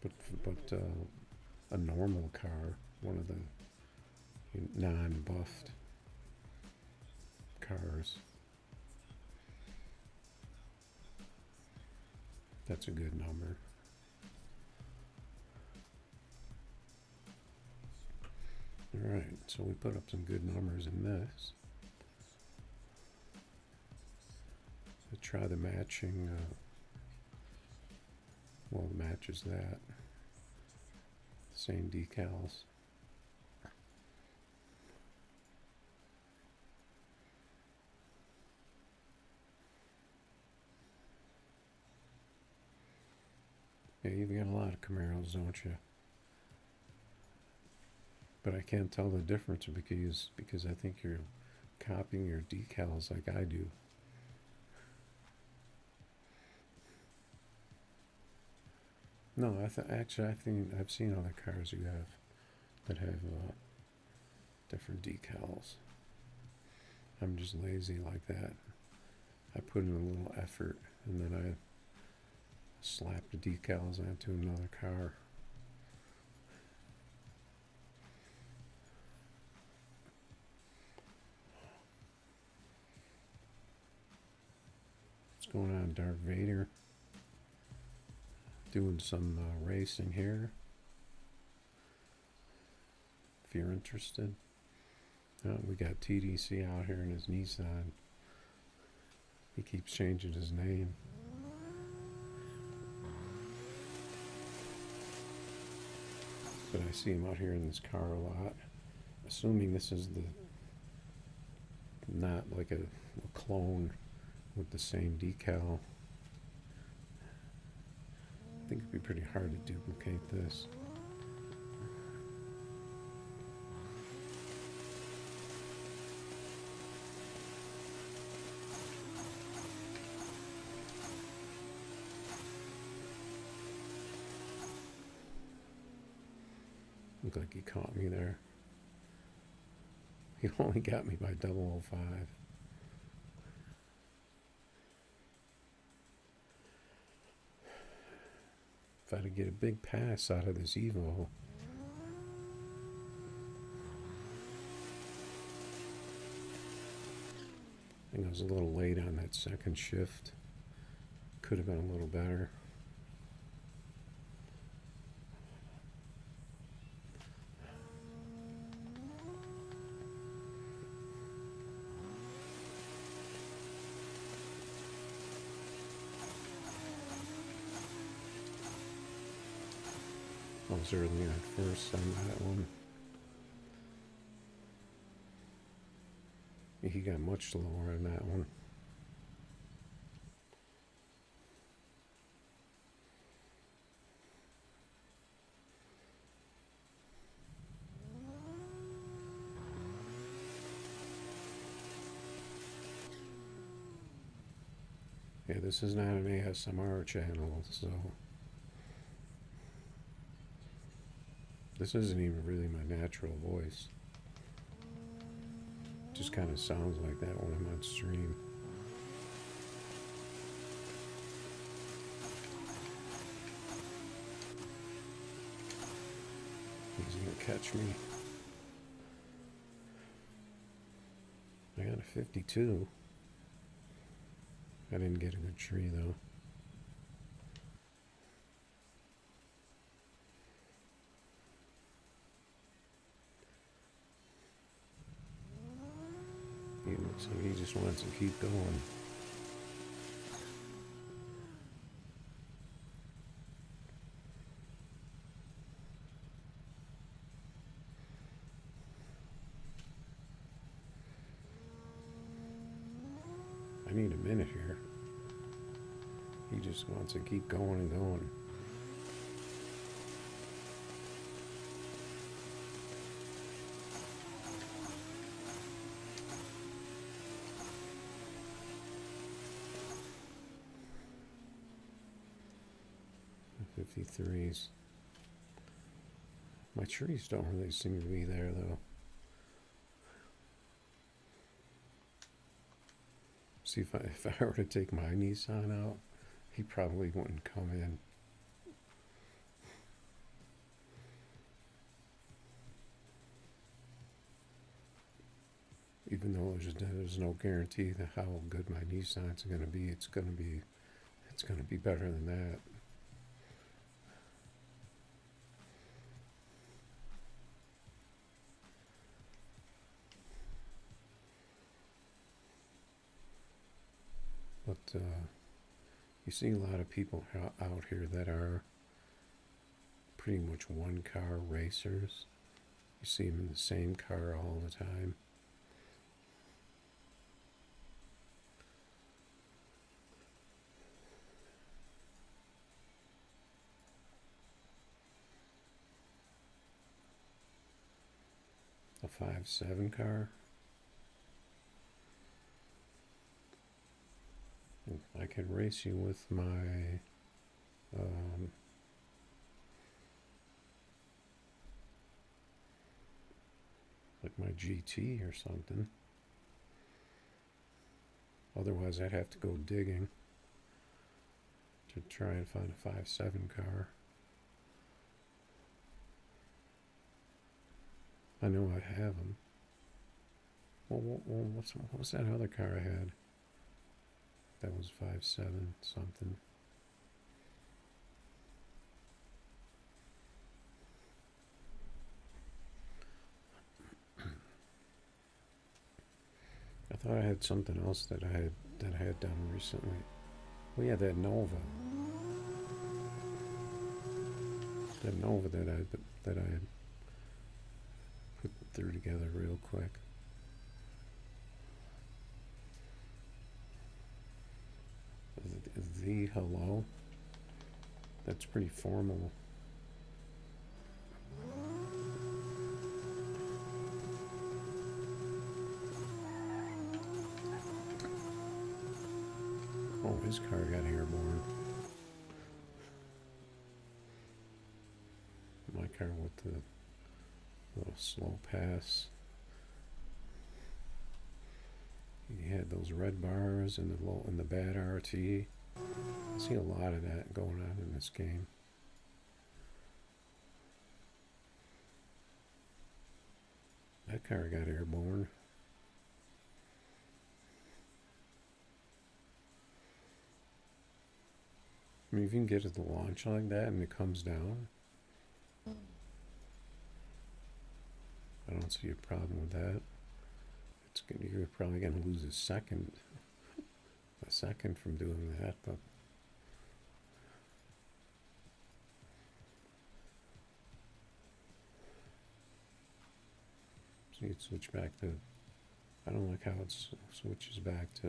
But a normal car, one of the non-buffed cars, that's a good number. Alright, so we put up some good numbers in this. Let's try the matching, well, the matches that. Same decals. Yeah, you've got a lot of Camaros, don't you? But I can't tell the difference because I think you're copying your decals like I do. No, actually I think I've seen other cars that have different decals. I'm just lazy like that. I put in a little effort and then I slap the decals onto another car. What's going on, Darth Vader? Doing some racing here, if you're interested. We got TDC out here in his Nissan. He keeps changing his name. But I see him out here in this car a lot. Assuming this is not like a clone with the same decal. I think it'd be pretty hard to duplicate this. Looked like he caught me there. He only got me by 005. If I had to get a big pass out of this Evo, I think I was a little late on that second shift. Could have been a little better. I was early at first on that one. He got much slower on that one. Yeah, this is not an ASMR channel, so this isn't even really my natural voice. Just kind of sounds like that when I'm on stream. He's gonna catch me. I got a 52. I didn't get a good tree though. He looks like he just wants to keep going. I need a minute here. He just wants to keep going and going. The 53s. My trees don't really seem to be there though. See, if I were to take my Nissan out, he probably wouldn't come in. Even though there's no guarantee that how good my Nissan's going to be, it's going to be better than that. But you see a lot of people out here that are pretty much one-car racers. You see them in the same car all the time. A 5.7 car. I can race you with my like my GT or something. Otherwise I'd have to go digging to try and find a 5.7 car. I know I have them. Well, what's that other car I had? That was 5.7 something. thought I had something else that I had done recently. Well, yeah, that Nova. That Nova that I put through together real quick. The hello. That's pretty formal. Oh, his car got airborne. My car with the little slow pass. He had those red bars and the bad RT. I see a lot of that going on in this game. That car got airborne. I mean, if you can get it to launch like that and it comes down, I don't see a problem with that. You're probably going to lose a second from doing that, but so you'd switch back to. I don't like how it switches back to.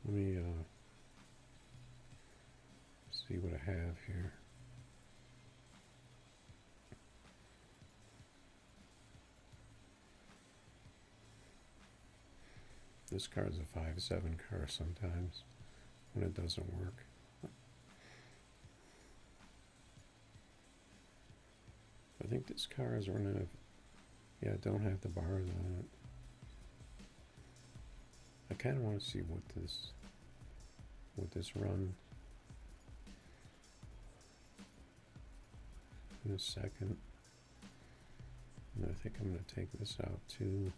Let me see what I have here. This car is a 5.7 car sometimes when it doesn't work. I think this car is running out of, yeah, don't have the bars on it. I kind of want to see what this run in a second. And I think I'm going to take this out too.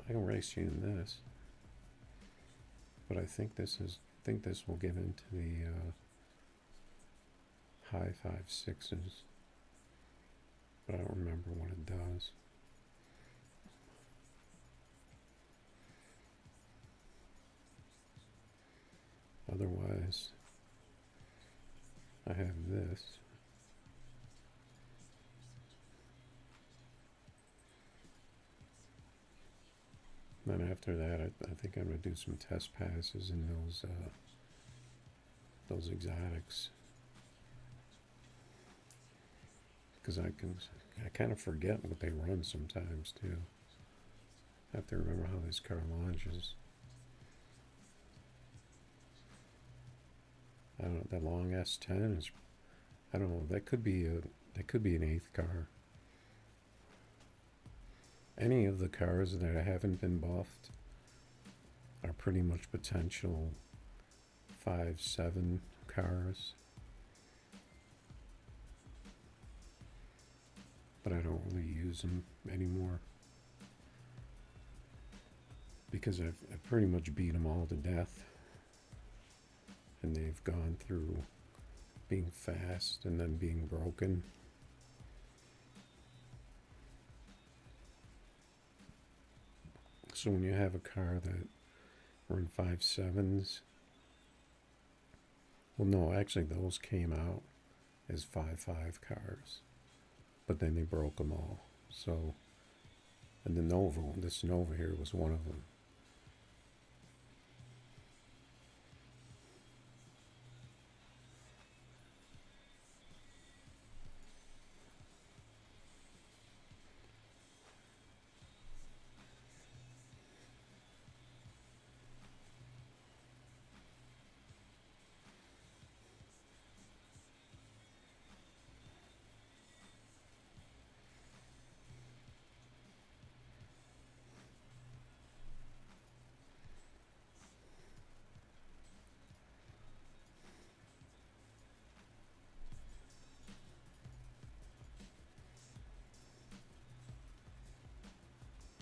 I can race you in this, but I think this will get into the high 5.6s, but I don't remember what it does. Otherwise, I have this. Then after that, I think I'm going to do some test passes in those exotics, because I kind of forget what they run sometimes too. I have to remember how this car launches. I don't know, that long S10 is, I don't know, that could be an 8th car. Any of the cars that haven't been buffed are pretty much potential 5.7 cars. But I don't really use them anymore, because I've pretty much beat them all to death. And they've gone through being fast and then being broken. So when you have a car that run 5.7s, well, no, actually those came out as 5.5 cars, but then they broke them all. So, and this Nova here was one of them.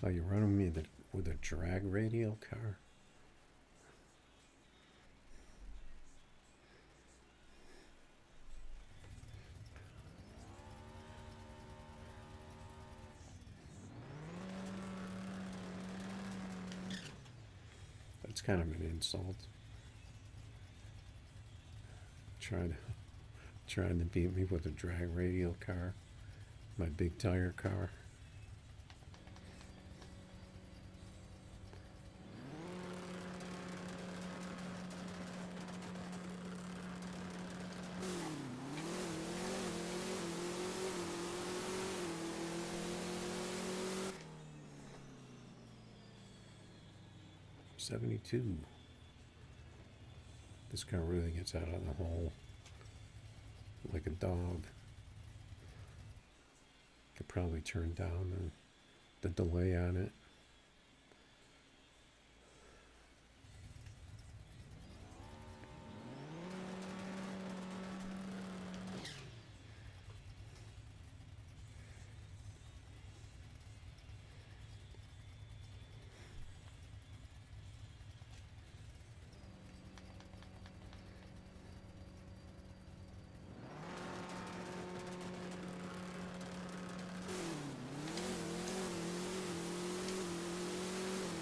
Oh, you're running me with a drag radial car? That's kind of an insult. Trying to beat me with a drag radial car, my big tire car. $72. This car really gets out of the hole like a dog. Could probably turn down the delay on it.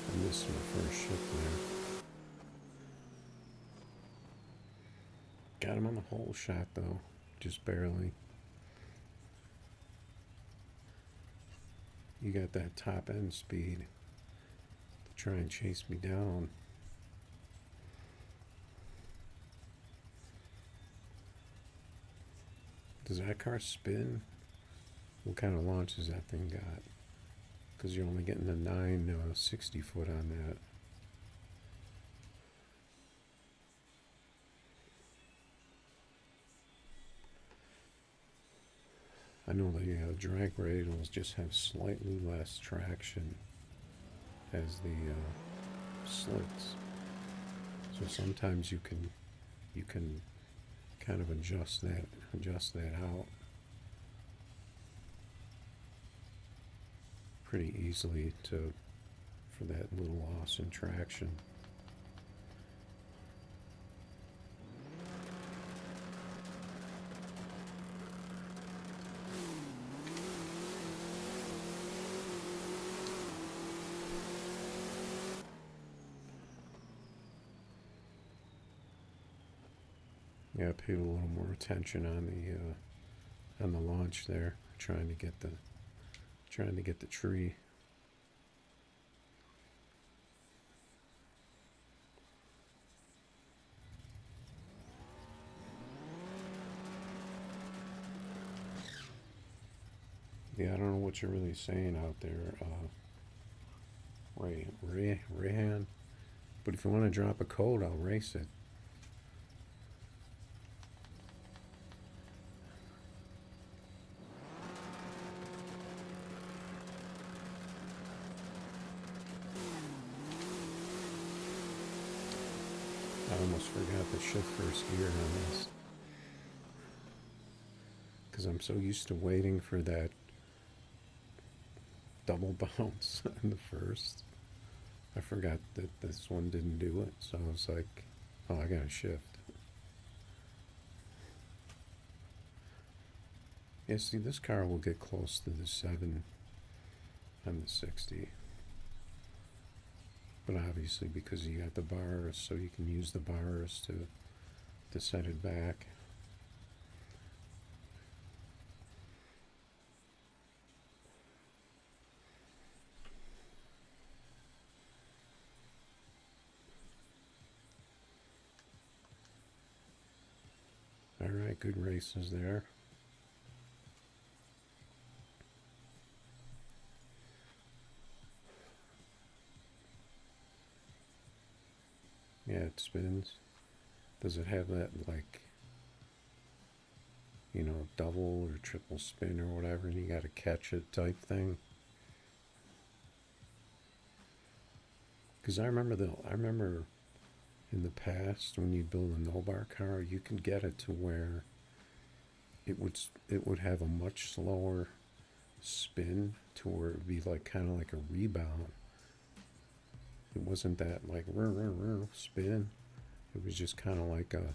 I missed my first shift there. Got him on the whole shot though, just barely. You got that top end speed to try and chase me down. Does that car spin? What kind of launch has that thing got? Because you're only getting a 60 foot on that. I know the drag radials just have slightly less traction as the slicks. So sometimes you can kind of adjust that out pretty easily for that little loss in traction. Yeah, I paid a little more attention on the launch there, trying to get the tree. Yeah, I don't know what you're really saying out there, Rayhan. But if you want to drop a code, I'll race it. I almost forgot to shift first gear on this, because I'm so used to waiting for that double bounce in the first. I forgot that this one didn't do it, so I was like, oh, I gotta shift. Yeah, see, this car will get close to the 7 on the 60. But obviously, because you got the bars, so you can use the bars to set it back. All right, good races there. Yeah, it spins. Does it have that, like, double or triple spin or whatever, and you got to catch it type thing? Because I remember in the past when you build a no-bar car, you could get it to where it would have a much slower spin to where it would be like kind of like a rebound. It wasn't that like spin. It was just kind of like a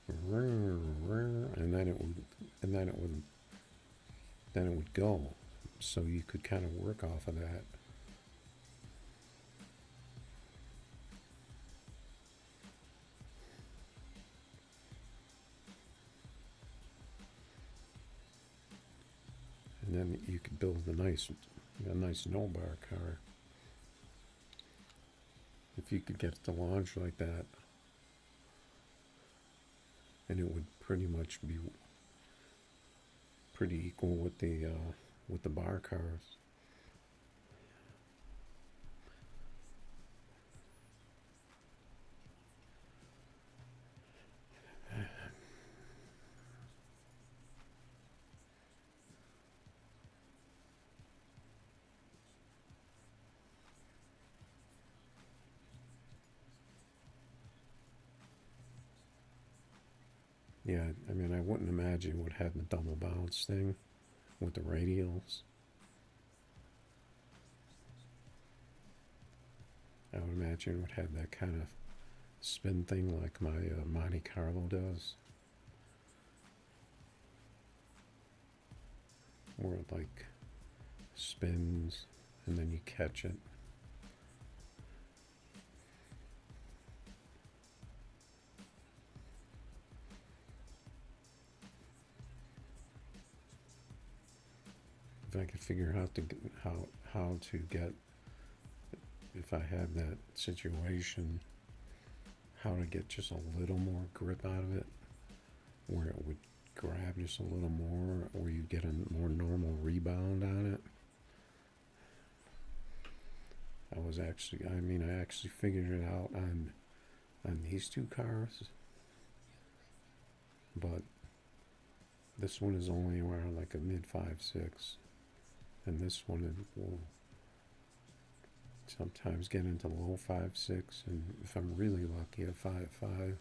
and then it would go. So you could kind of work off of that. And then you could build a nice no bar car. If you could get it to launch like that, and it would pretty much be pretty equal with the bar cars. Yeah, I mean, I wouldn't imagine it would have the double bounce thing with the radials. I would imagine it would have that kind of spin thing like my Monte Carlo does. Where it like spins and then you catch it. If I could figure out how to get, if I had that situation, how to get just a little more grip out of it, where it would grab just a little more, or you get a more normal rebound on it. I actually figured it out on these two cars, but this one is only around like a mid 5.6, and this one will sometimes get into low 5.6, and if I'm really lucky, a 5.5.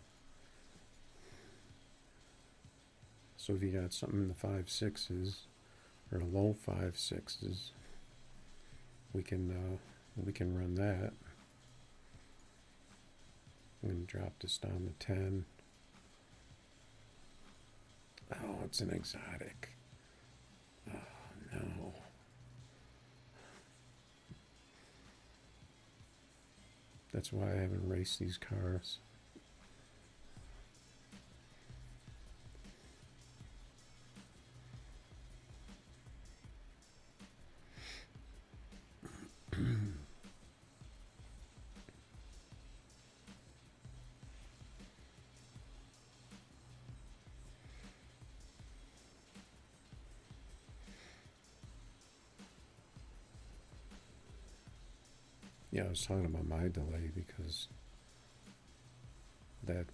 So if you got something in the 5.6s or low 5.6s, we can run that. I'm going to drop this down to 10. Oh, it's an exotic. Oh, no. That's why I haven't raced these cars. Yeah, I was talking about my delay because that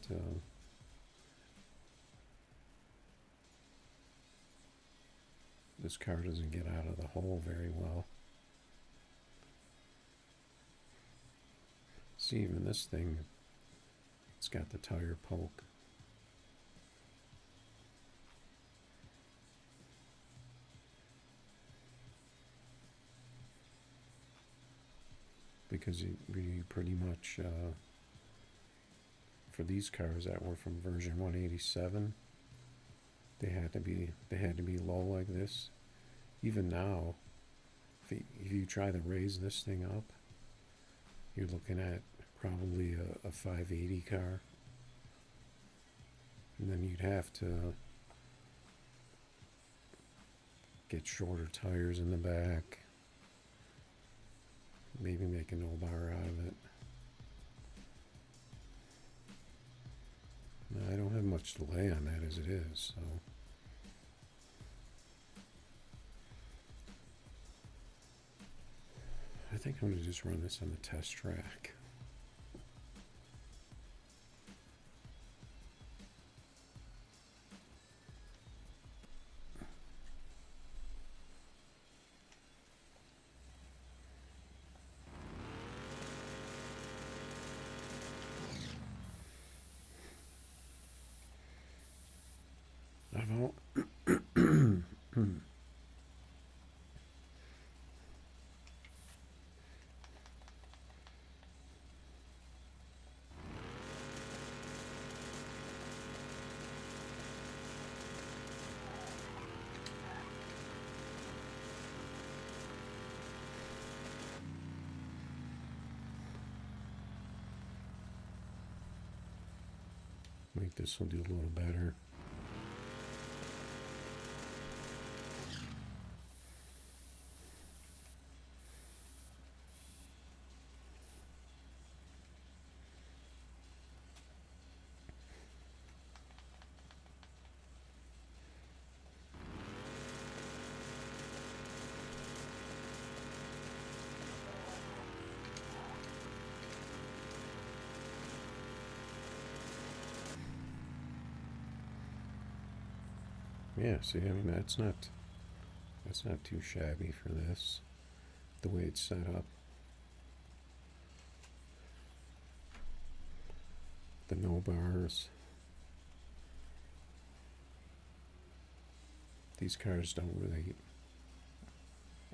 this car doesn't get out of the hole very well. See, even this thing, it's got the tire poke. Because you pretty much, for these cars that were from version 187, they had to be low like this. Even now, if you try to raise this thing up, you're looking at probably a 580 car, and then you'd have to get shorter tires in the back, maybe make a no bar out of it. Now, I don't have much delay on that as it is, so I think I'm going to just run this on the test track. Maybe this will do a little better. Yeah, see, I mean, that's not too shabby for this, the way it's set up. The no bars. These cars don't really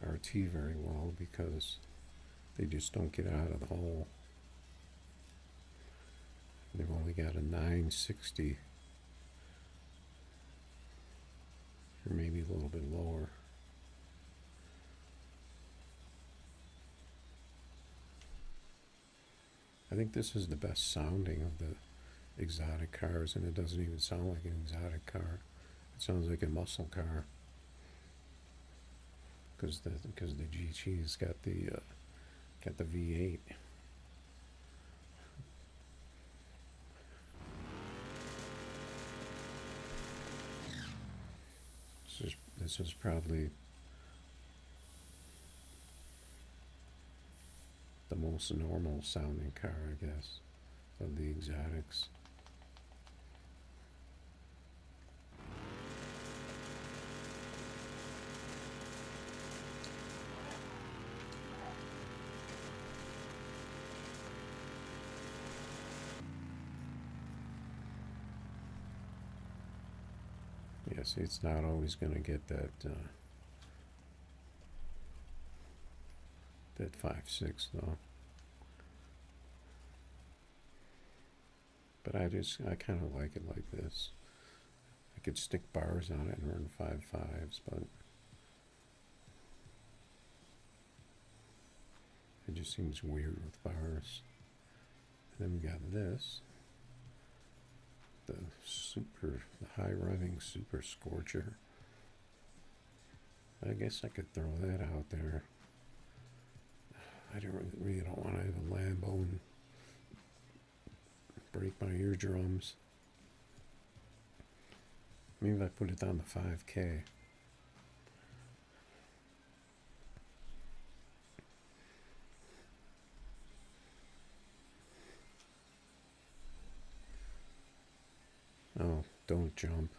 RT very well because they just don't get out of the hole. They've only got a 960, or maybe a little bit lower. I think this is the best sounding of the exotic cars, and it doesn't even sound like an exotic car. It sounds like a muscle car, because the GT's got the V8. This is probably the most normal sounding car, I guess, of the exotics. Yeah, see, it's not always going to get that that 5.6 though. But I kind of like it like this. I could stick bars on it and run 5.5s, but it just seems weird with bars. And then we got this, the high revving super scorcher. I guess I could throw that out there. I really don't want to have a Lambo and break my eardrums. Maybe if I put it down to 5K. Oh, don't jump.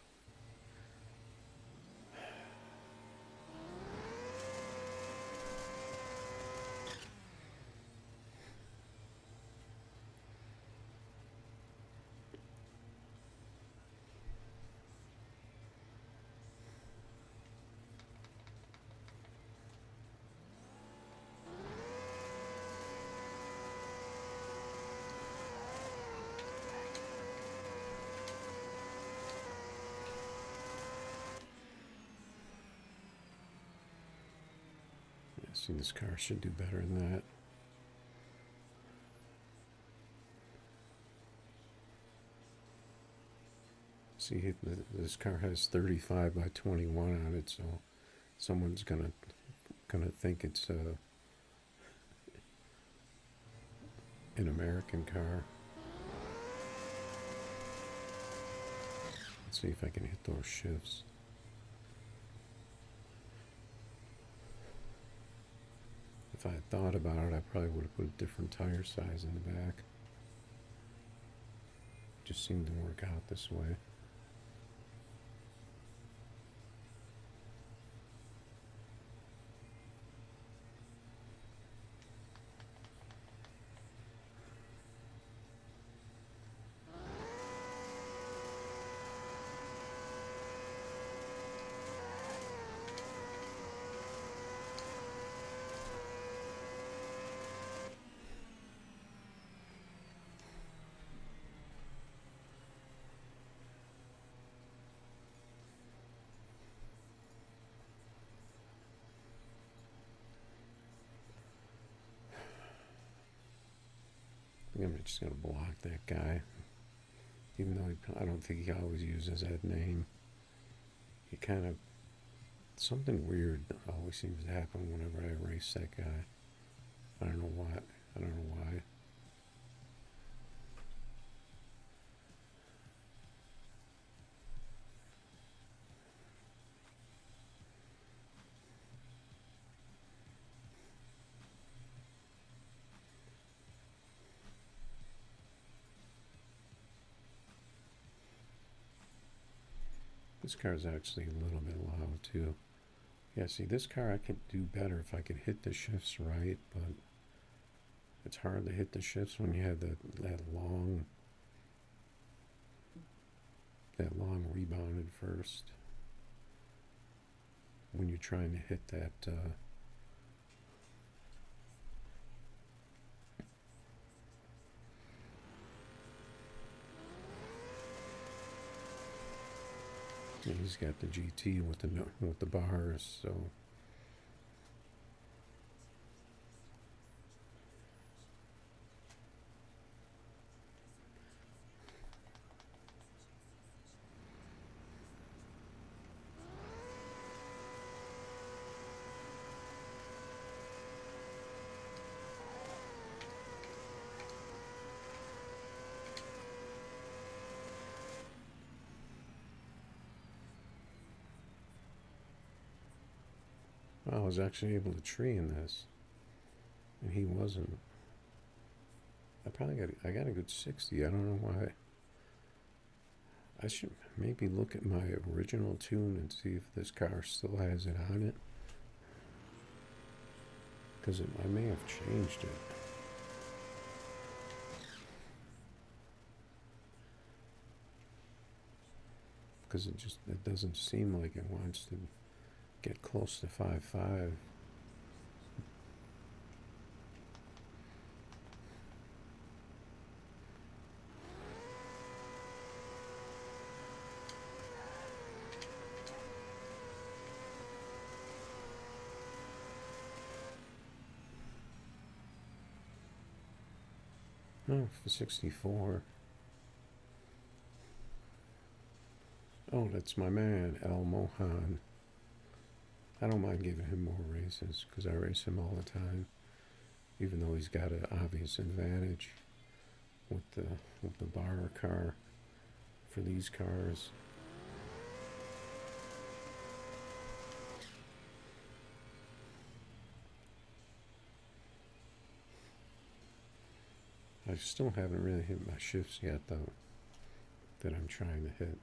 See, this car should do better than that. See, this car has 35 by 21 on it, so someone's gonna think it's an American car. Let's see if I can hit those shifts. If I had thought about it, I probably would have put a different tire size in the back. It just seemed to work out this way. I think I'm just going to block that guy. Even though I don't think he always uses that name. He kind of, something weird always seems to happen whenever I race that guy. I don't know why. I don't know why. This car's actually a little bit loud too. Yeah, see, this car I could do better if I could hit the shifts right, but it's hard to hit the shifts when you have that long rebounded first. When you're trying to hit that he's got the GT with the bars, so I was actually able to tree in this, and he wasn't. I got a good 60. I don't know why. I should maybe look at my original tune and see if this car still has it on it, because I may have changed it. Because it doesn't seem like it wants to get close to 5.5. Oh, for 64. Oh, that's my man, El Mohan. I don't mind giving him more races because I race him all the time, even though he's got an obvious advantage with the bar car for these cars. I still haven't really hit my shifts yet, though, that I'm trying to hit.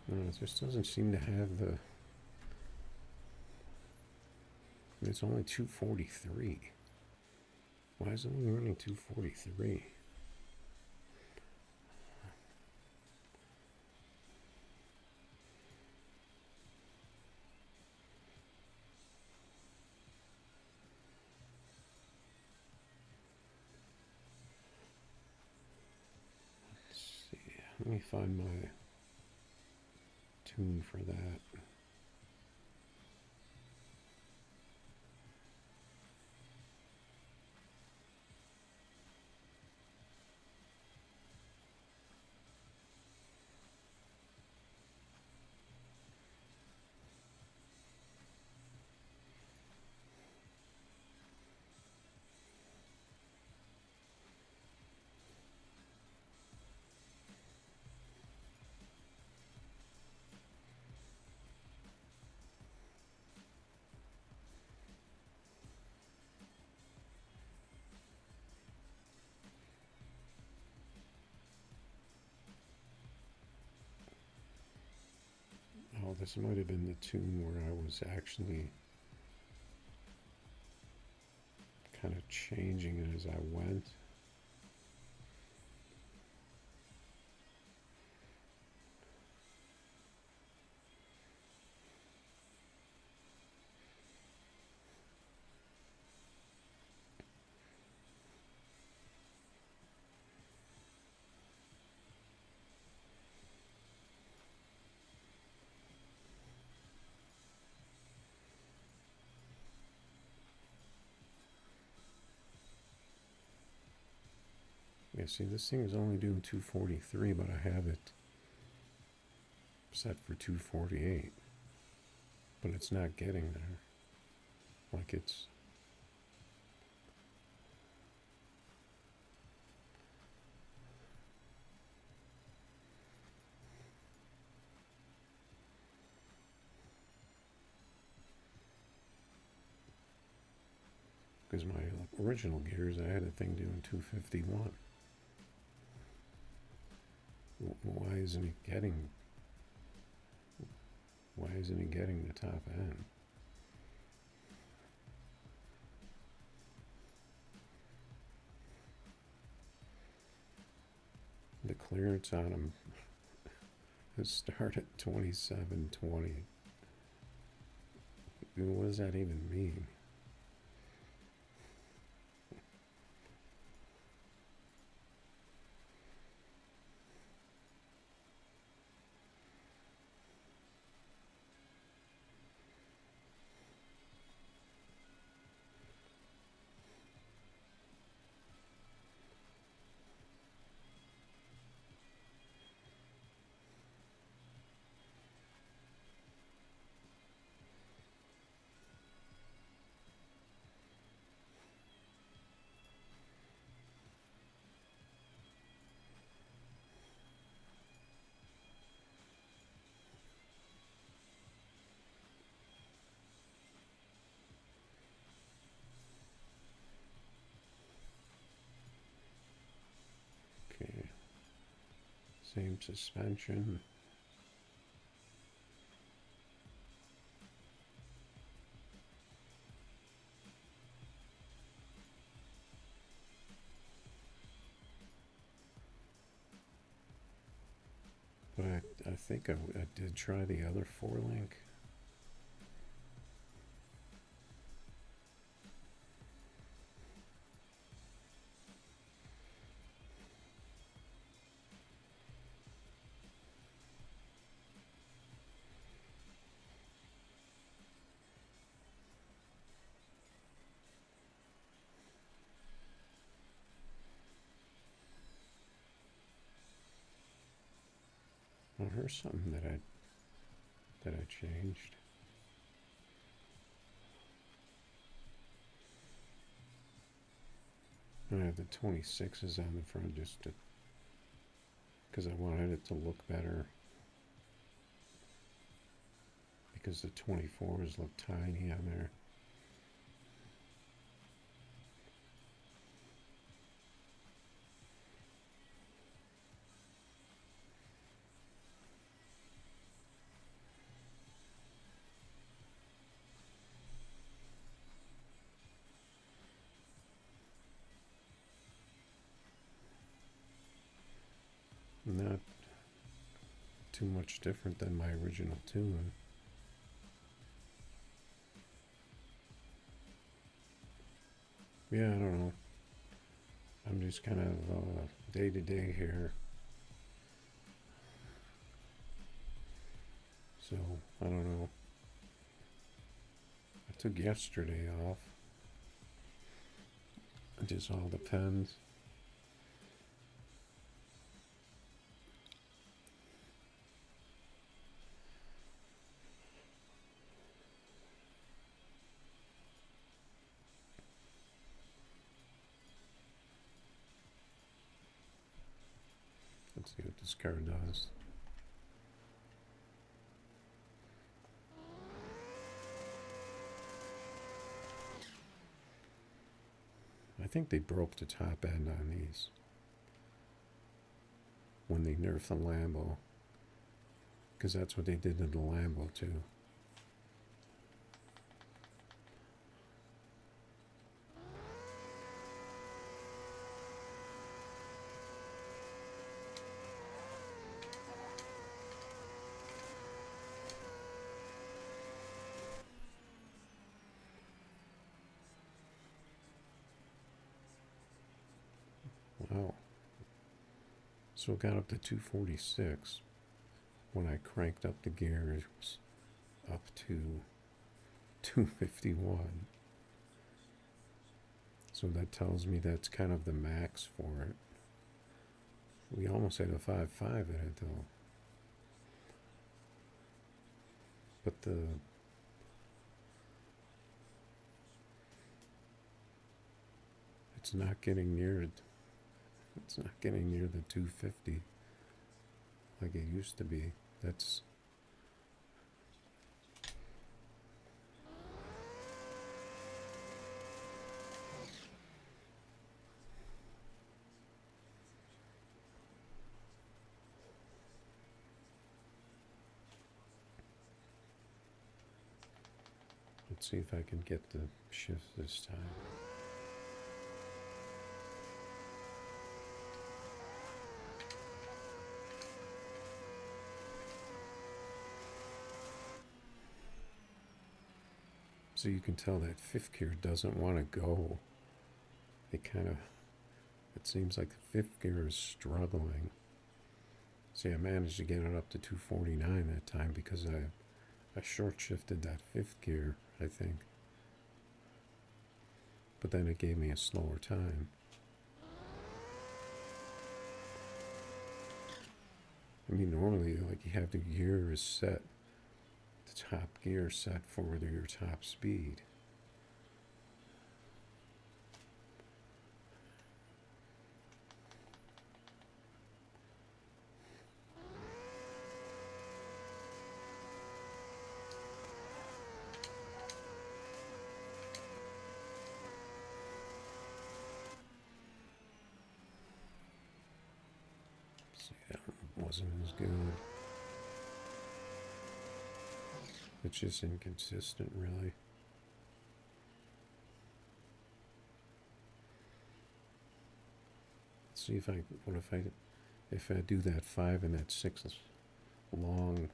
It just doesn't seem to have the... It's only 243. Why is it only running 243? Let's see. Let me find my tune for that. Oh, this might have been the tune where I was actually kind of changing it as I went. Yeah, see, this thing is only doing 243, but I have it set for 248. But it's not getting there. Like it's... Because my original gears, I had a thing doing 251. Why isn't it getting... Why isn't it getting the top end? The clearance on them has started at 27.20. What does that even mean? Okay. Same suspension. But I think I did try the other 4-link. Well, here's something that I changed. I have the 26s on the front just because I wanted it to look better. Because the 24s look tiny on there. Not too much different than my original tune. Yeah, I don't know. I'm just kind of day to day here. So, I don't know. I took yesterday off. It just all depends. Let's see what this car does. I think they broke the top end on these when they nerfed the Lambo, because that's what they did to the Lambo too. Wow. So it got up to 246 when I cranked up the gears up to 251. So that tells me that's kind of the max for it. We almost had a 5.5 in it though. But it's not getting near. It's not getting near the 250 like it used to be. That's Let's see if I can get the shift this time. So you can tell that fifth gear doesn't want to go. It seems like the fifth gear is struggling. See, I managed to get it up to 249 that time because I short shifted that fifth gear, I think. But then it gave me a slower time. I mean, normally, like, you have the gears set, the top gear set for your top speed. See, that wasn't as good. It's just inconsistent, really. Let's see if I do that 5 and that 6 long.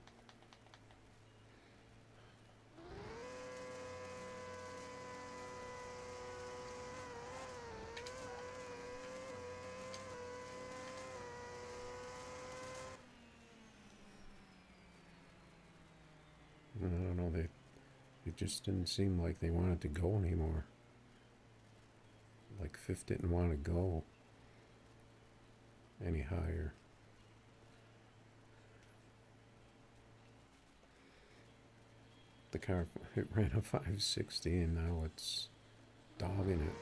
I don't know, it just didn't seem like they wanted to go anymore. Like fifth didn't want to go any higher. The car, it ran a 560 and now it's dogging it.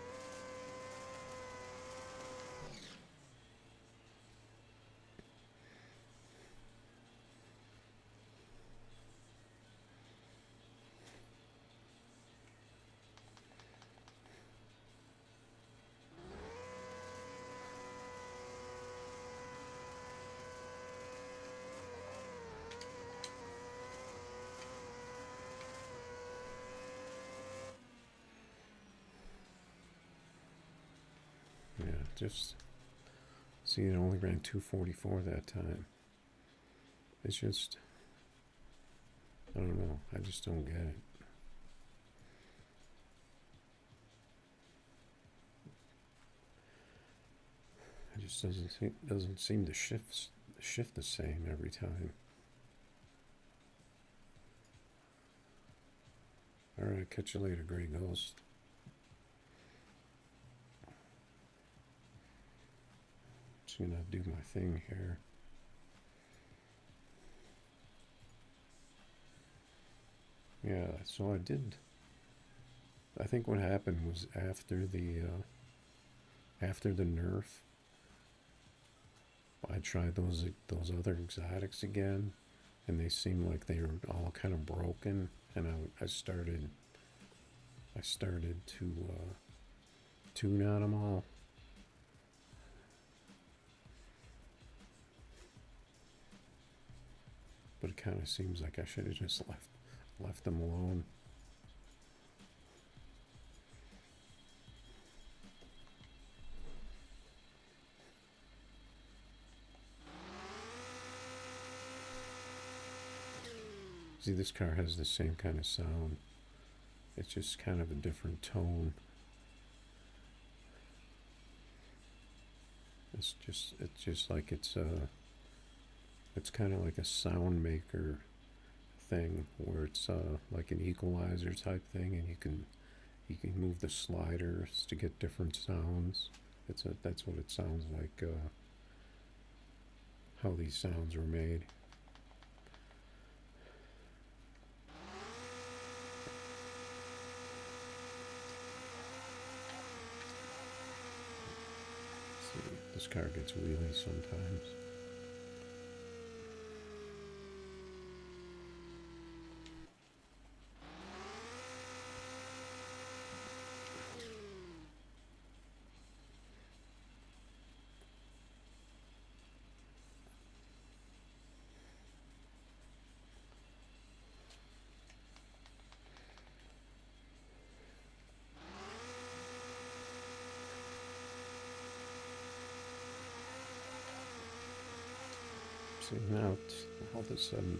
Yeah, just see, it only ran 244 that time. It's just, I don't know, I just don't get it. It just doesn't seem to shift the same every time. All right, catch you later, Gray Ghost. Just gonna do my thing here. Yeah, so I think what happened was after the nerf, I tried those other exotics again, and they seemed like they were all kind of broken, and I started to tune on them all. But it kind of seems like I should have just left them alone. See, this car has the same kind of sound. It's just kind of a different tone. It's just like it's kind of like a sound maker thing where it's like an equalizer type thing, and you can move the sliders to get different sounds. That's what it sounds like. how these sounds were made. See, this car gets wheelie sometimes. See, now all of a sudden,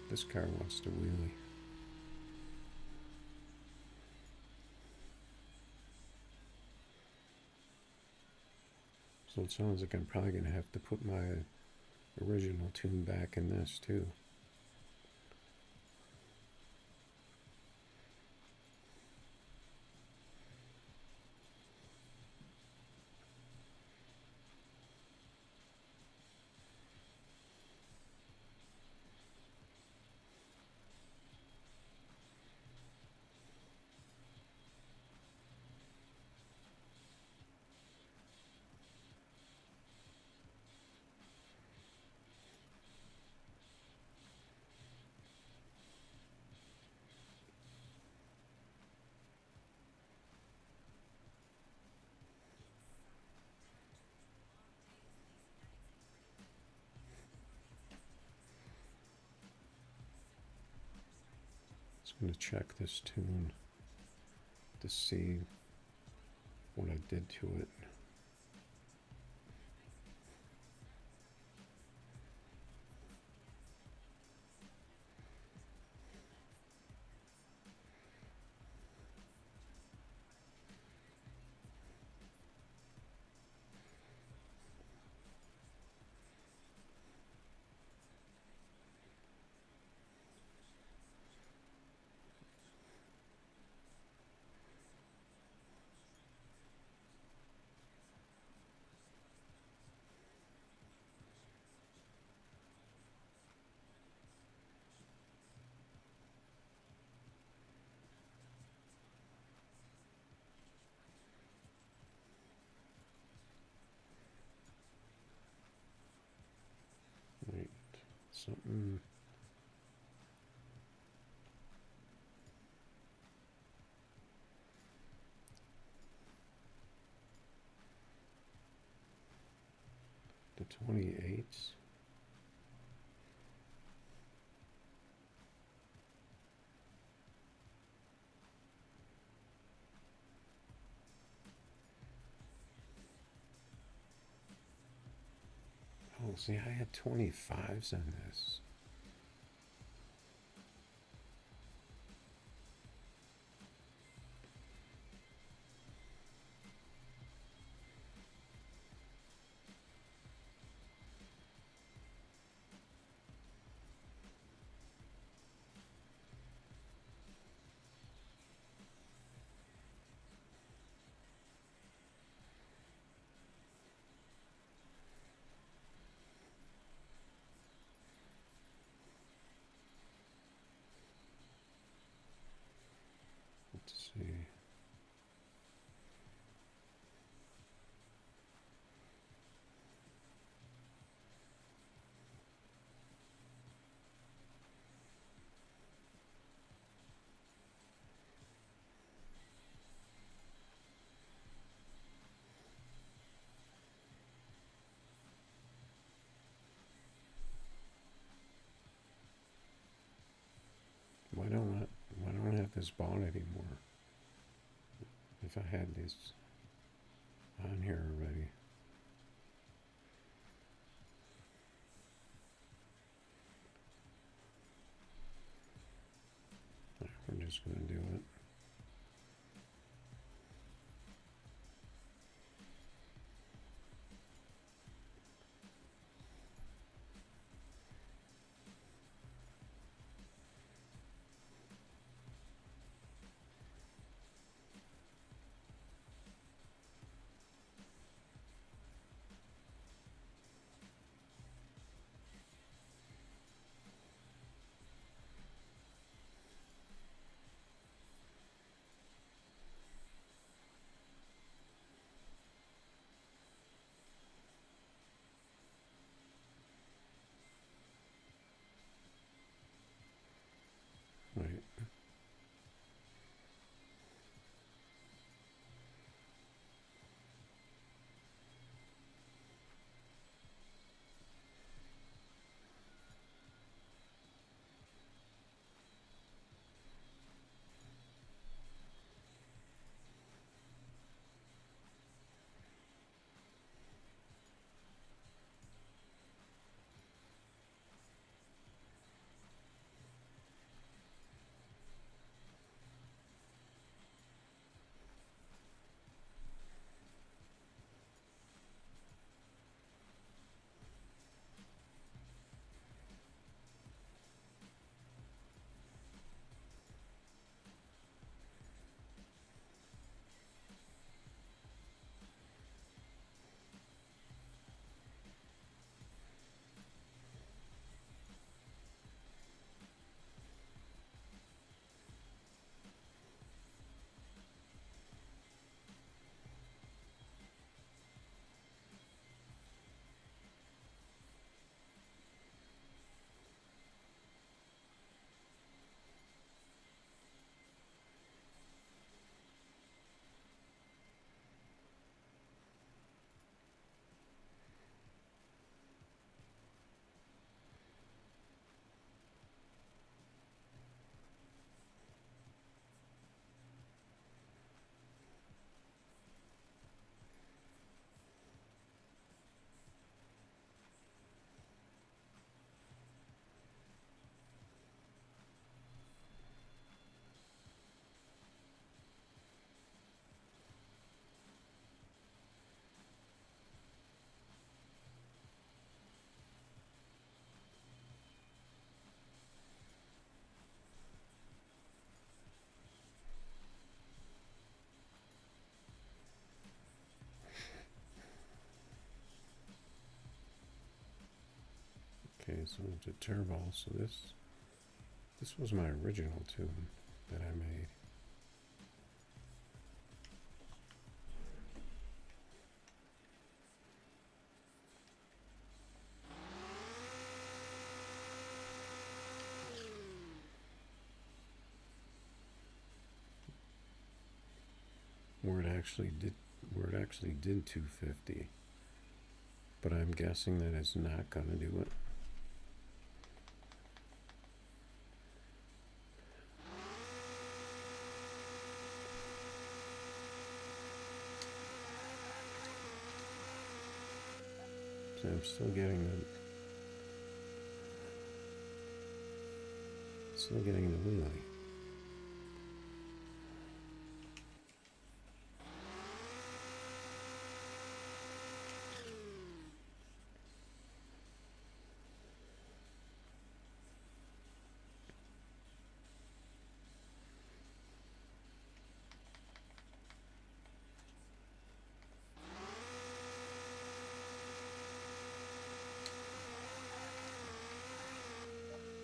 this car wants to wheelie. So it sounds like I'm probably going to have to put my original tune back in this too. I'm going to check this tune to see what I did to it. Wait, something. The 28s. Oh, see, I had 25s on this. Let's see. Why don't I have this bought anymore? If I had this on here already. We're just going to do it. This was the turbo, so this was my original tune that I made. Where it actually did 250, but I'm guessing that it's not gonna do it. So I'm still getting the wheelie.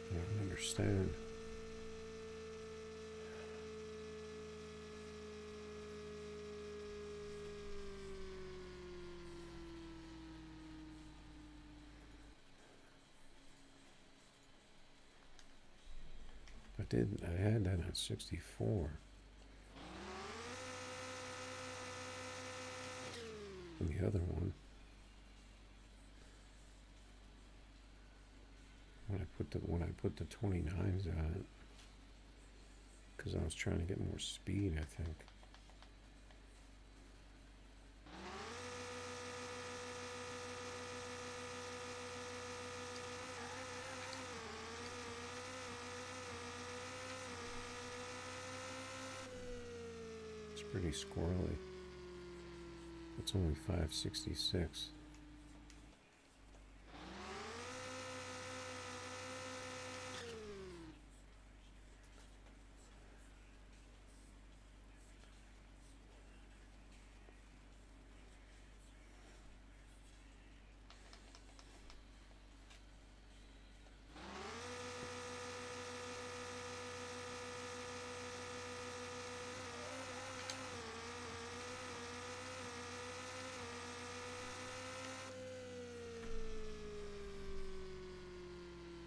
I don't understand. I had that on 64. And the other one, when I put the 29s on it, because I was trying to get more speed, I think. It's pretty squirrely. It's only 566.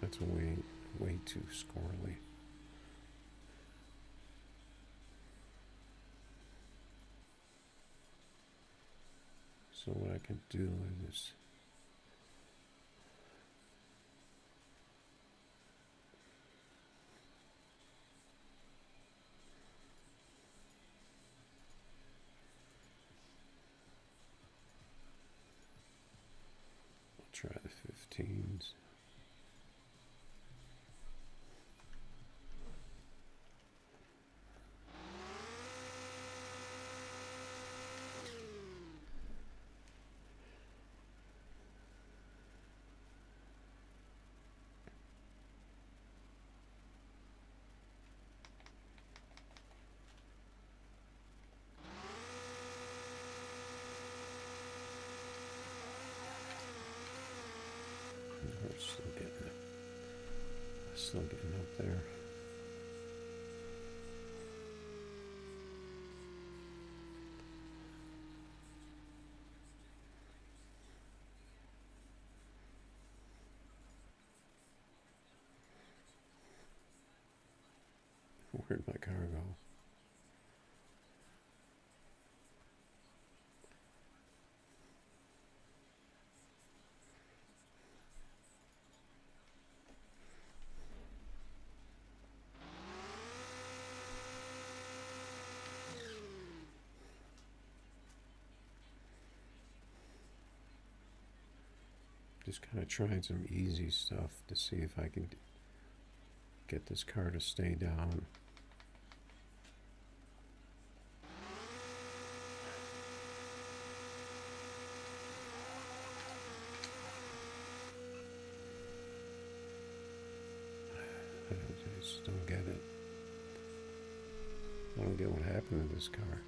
That's way too squirrely. So what I can do is I'll try the 15s. Still getting up there. Where'd my car go? Just kind of trying some easy stuff to see if I can get this car to stay down. I just don't get it. I don't get what happened to this car.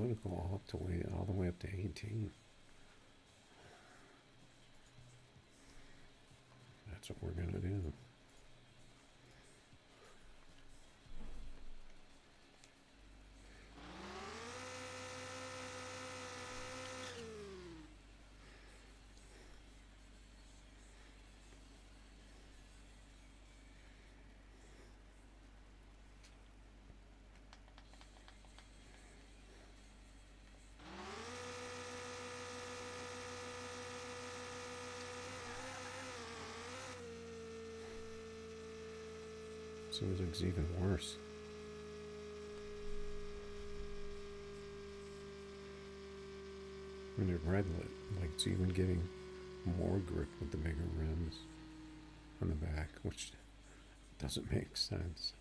going to go all the way up to 18. That's what we're going to do. So it's even worse. When it red lit, like it's even getting more grip with the bigger rims on the back, which doesn't make sense.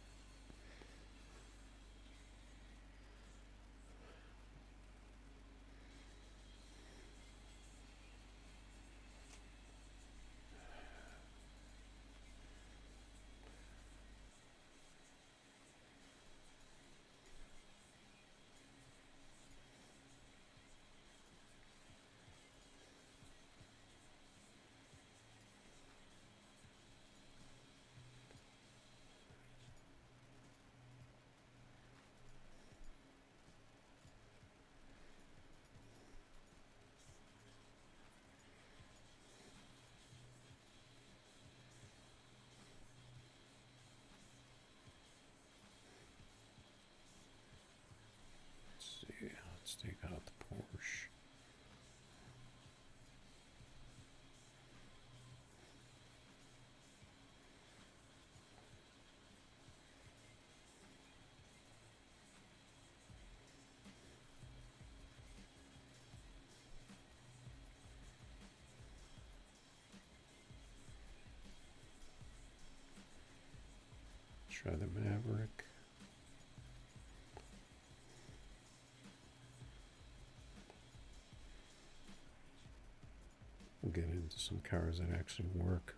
Let's take out the Porsche. Try the Maverick. We'll get into some cars that actually work.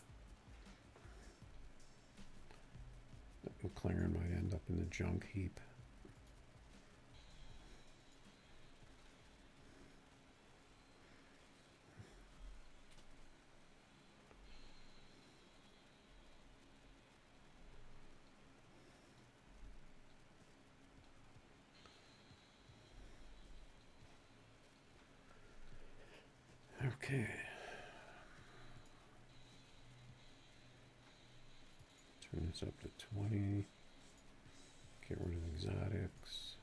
That McLaren might end up in the junk heap. Okay. Turn this up to 20. Get rid of exotics.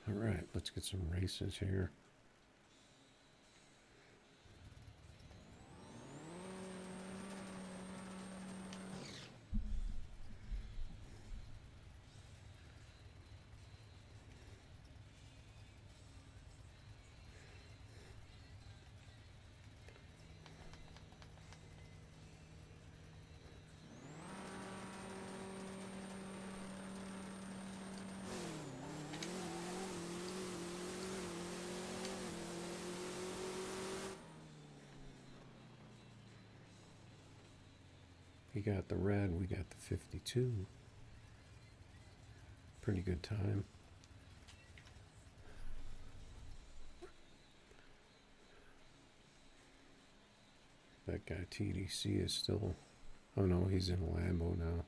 All right, let's get some races here. He got the red, we got the 52. Pretty good time. That guy TDC is still, oh no, he's in a Lambo now.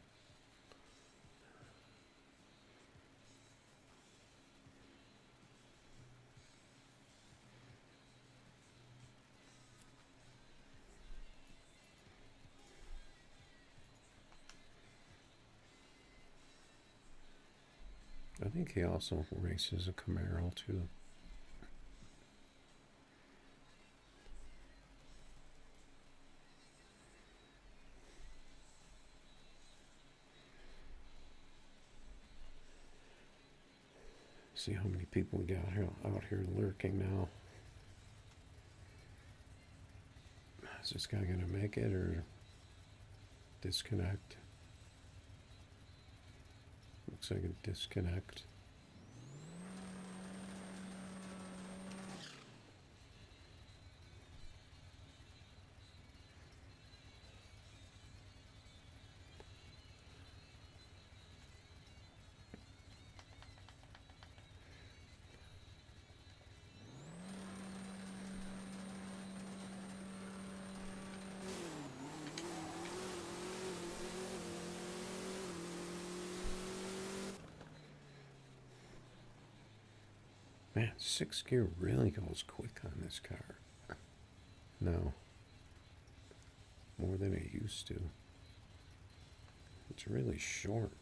think he also races a Camaro too. See how many people we got out here lurking now. Is this guy gonna make it or disconnect? Looks like a disconnect. Man, 6th gear really goes quick on this car. No. More than it used to. It's really short.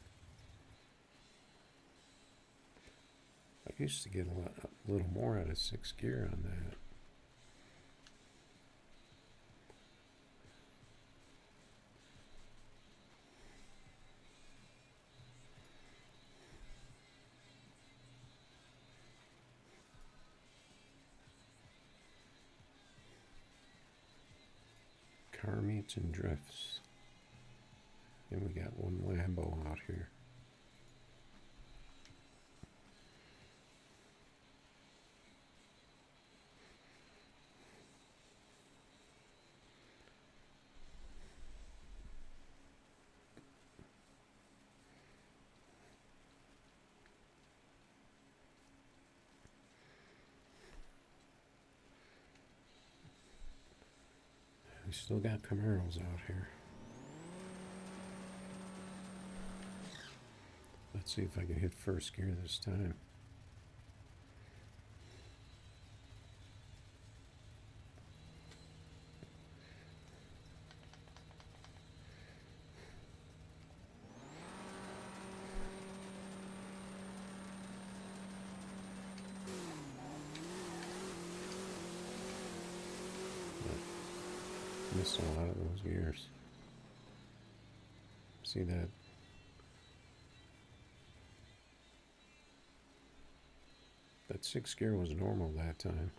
I used to get a little more out of 6th gear on that. Car meets and drifts. And we got one Lambo out here. We still got Camaros out here. Let's see if I can hit 1st gear this time. Missed a lot of those gears. See that? That 6th gear was normal that time.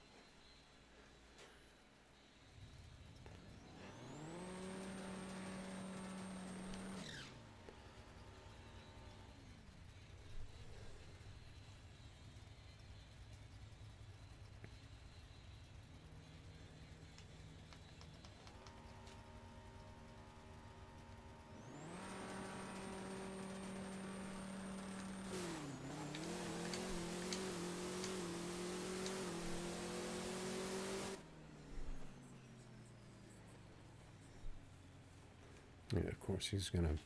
Yeah, of course, he's going to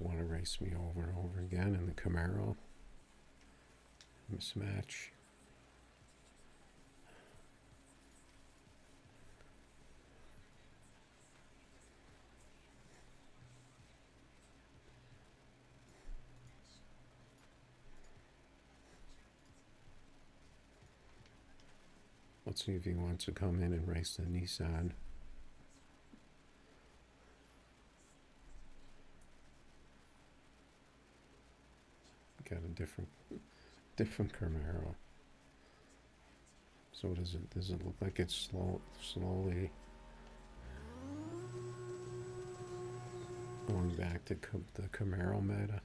want to race me over and over again in the Camaro. Mismatch. Let's see if he wants to come in and race the Nissan. Got a different Camaro. So does it look like it's slowly going back to the Camaro meta?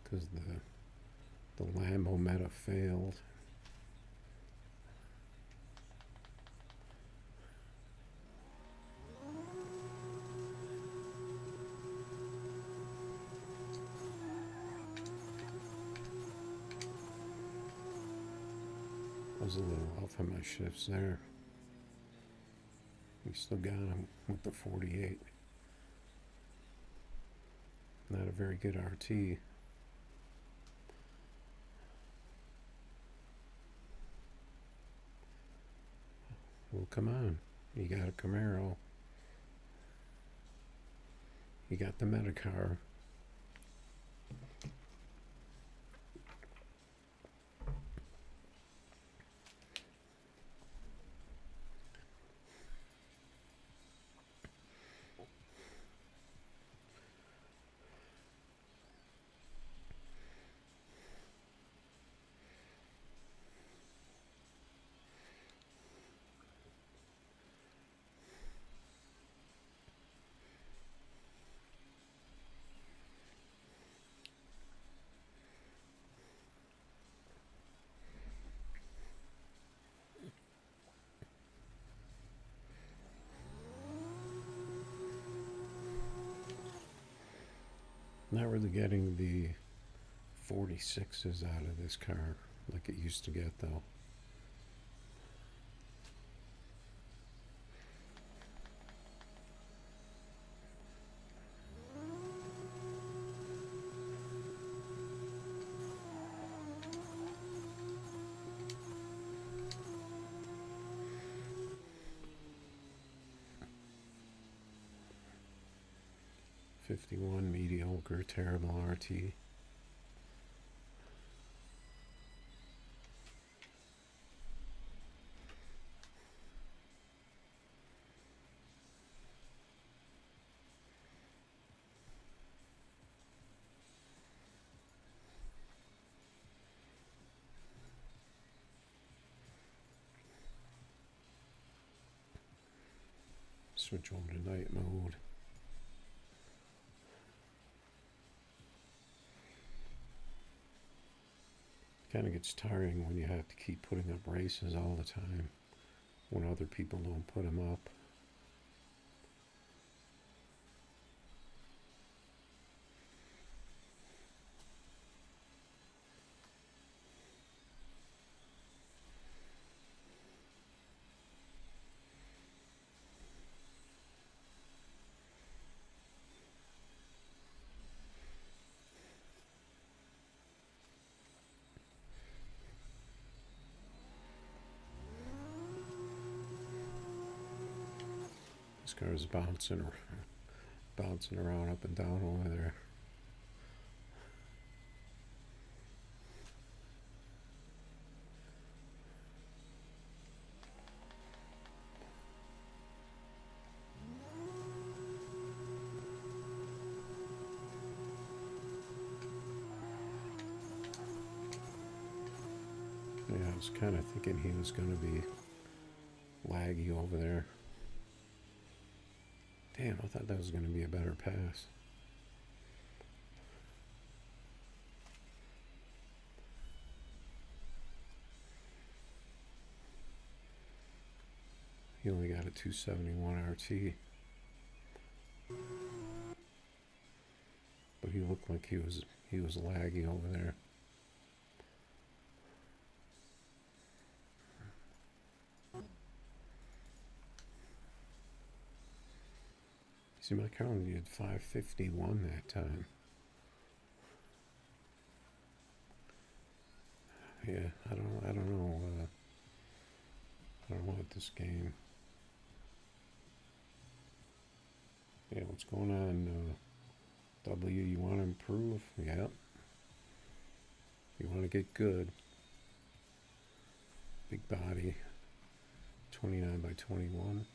Because the Lambo meta failed. I was a little off on my shifts there. We still got him with the 48. Not a very good RT. Well, come on. You got a Camaro. You got the Metacar. Not really getting the 46s out of this car like it used to get though. '51 mediocre, terrible RT. Switch over to night mode. Kind of gets tiring when you have to keep putting up races all the time when other people don't put them up. This car's bouncing around up and down over there. Yeah, I was kind of thinking he was going to be laggy over there. Damn, I thought that was going to be a better pass. He only got a 271 RT. But he looked like he was laggy over there. See, my car only did 551 that time. Yeah, I don't know what this game. Yeah, what's going on? W, you want to improve? Yeah. You want to get good. Big body. 29 by 21.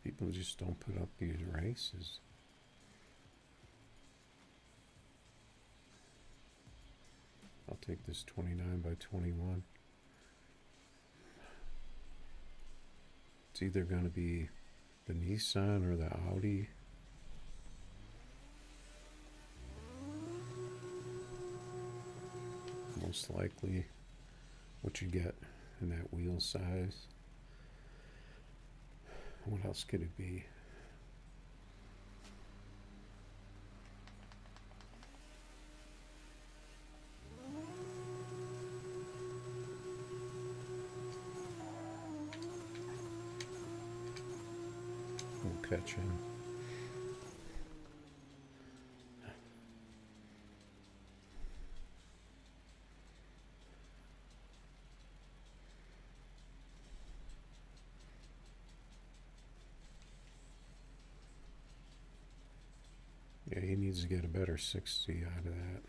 People just don't put up these races. I'll take this 29 by 21. It's either going to be the Nissan or the Audi. Most likely what you get in that wheel size. What else could it be? We'll catch him. Yeah, he needs to get a better 60 out of that.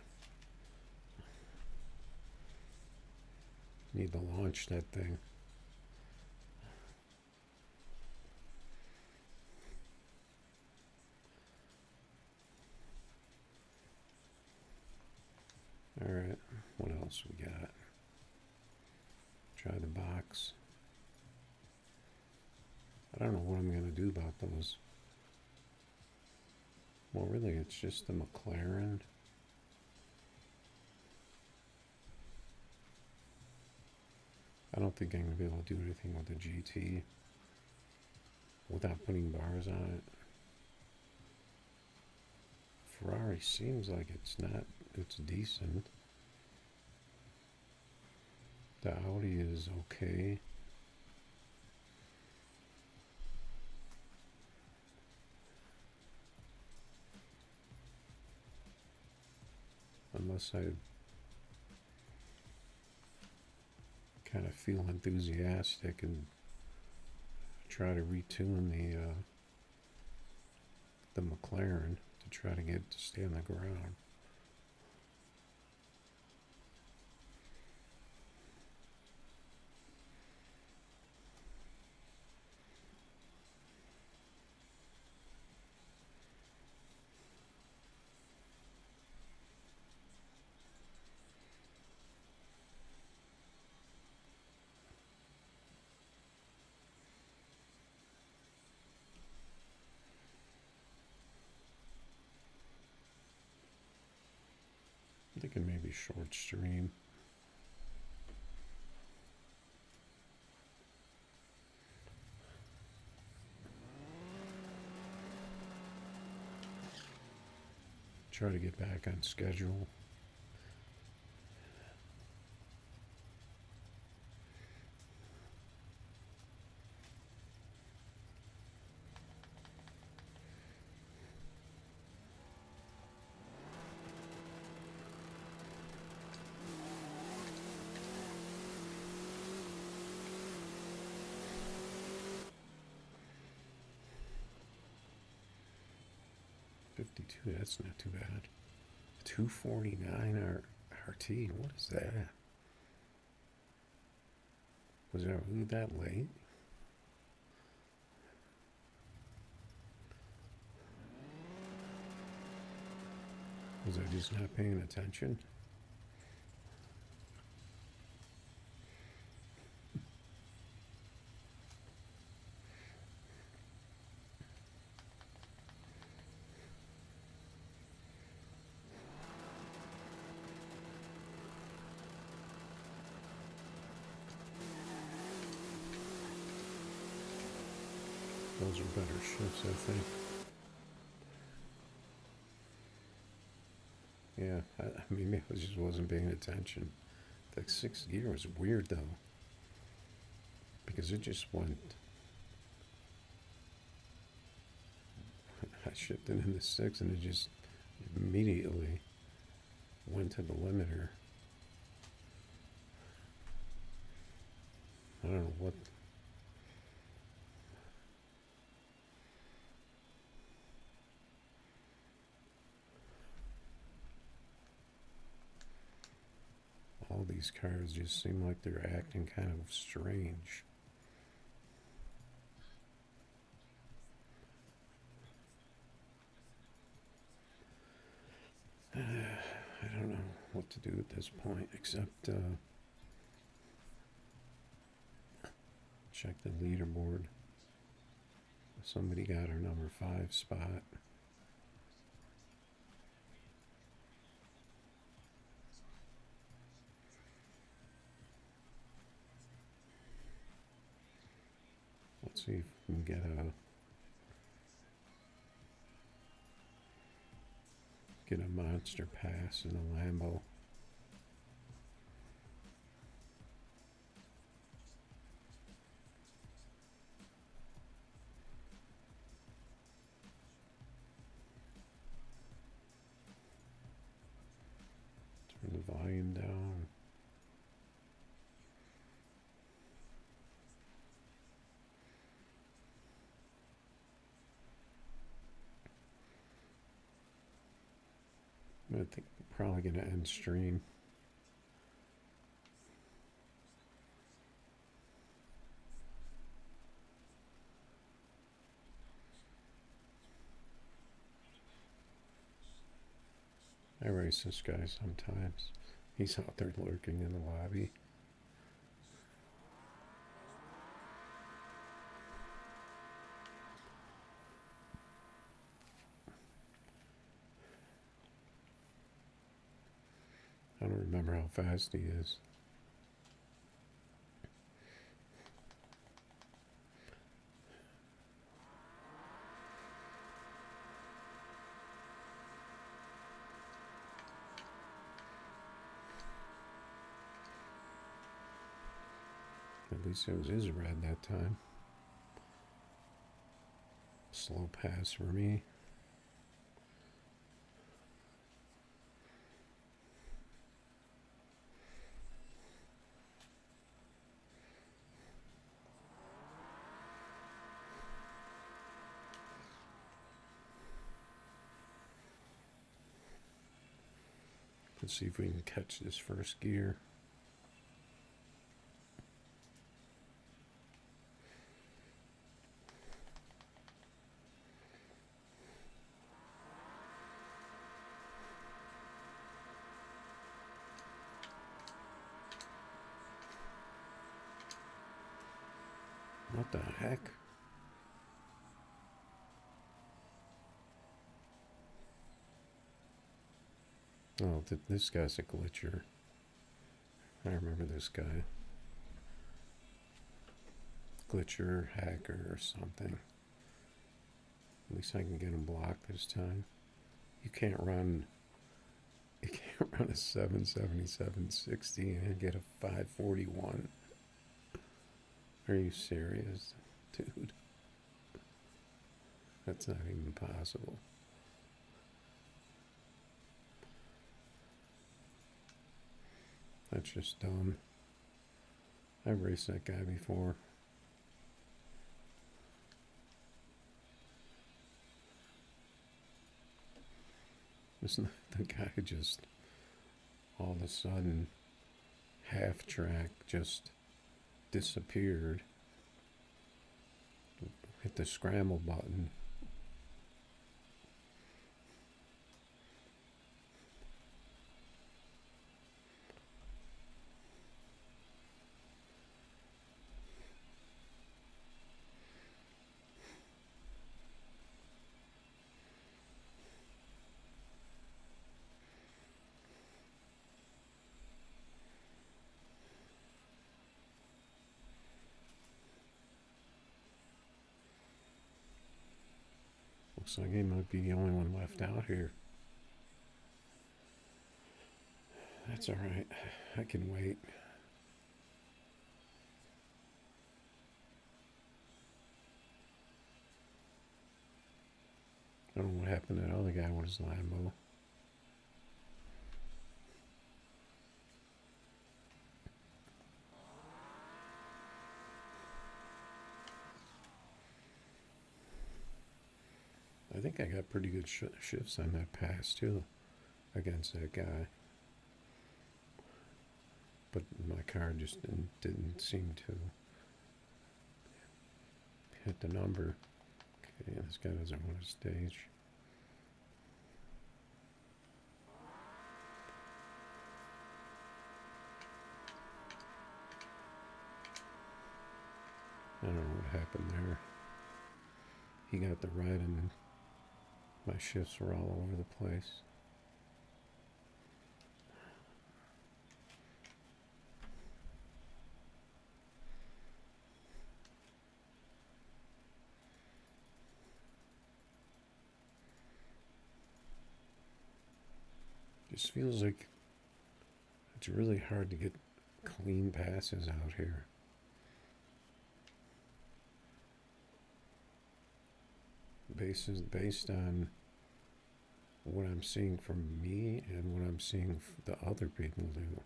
Need to launch that thing. Alright, what else we got? Try the box. I don't know what I'm going to do about those. Well, really, it's just the McLaren. I don't think I'm going to be able to do anything with the GT without putting bars on it. Ferrari seems like it's not, it's decent. The Audi is okay. Unless I kind of feel enthusiastic and try to retune the McLaren to try to get it to stay on the ground. I'm thinking maybe short stream. Try to get back on schedule. That's not too bad. 249 RT. What is that? Was I really that late? Was I just not paying attention? Those are better shifts, I think. Yeah, maybe I just wasn't paying attention. That sixth gear was weird though, because it just went. I shifted into six and it just immediately went to the limiter. I don't know what. All these cars just seem like they're acting kind of strange. I don't know what to do at this point except check the leaderboard. Somebody got our number 5 spot. Let's see if we can get a monster pass in a Lambo. Turn the volume down. I think we're probably going to end stream. I race this guy sometimes. He's out there lurking in the lobby. I don't remember how fast he is. At least it was his red that time. Slow pass for me. Let's see if we can catch this first gear. What the heck? Oh, this guy's a glitcher. I remember this guy. Glitcher, hacker, or something. At least I can get him blocked this time. You can't run a 777-60 and get a 541. Are you serious, dude? That's not even possible. That's just dumb. I've raced that guy before. The guy just all of a sudden half track just disappeared. Hit the scramble button. Looks like he might be the only one left out here. That's alright. I can wait. I don't know what happened to that other guy with his Lambo. I think I got pretty good shifts on that pass too against that guy. But my car just didn't seem to hit the number. Okay, this guy doesn't want to stage. I don't know what happened there. He got the red and my shifts were all over the place. Just feels like it's really hard to get clean passes out here. Based on what I'm seeing from me and what I'm seeing the other people do.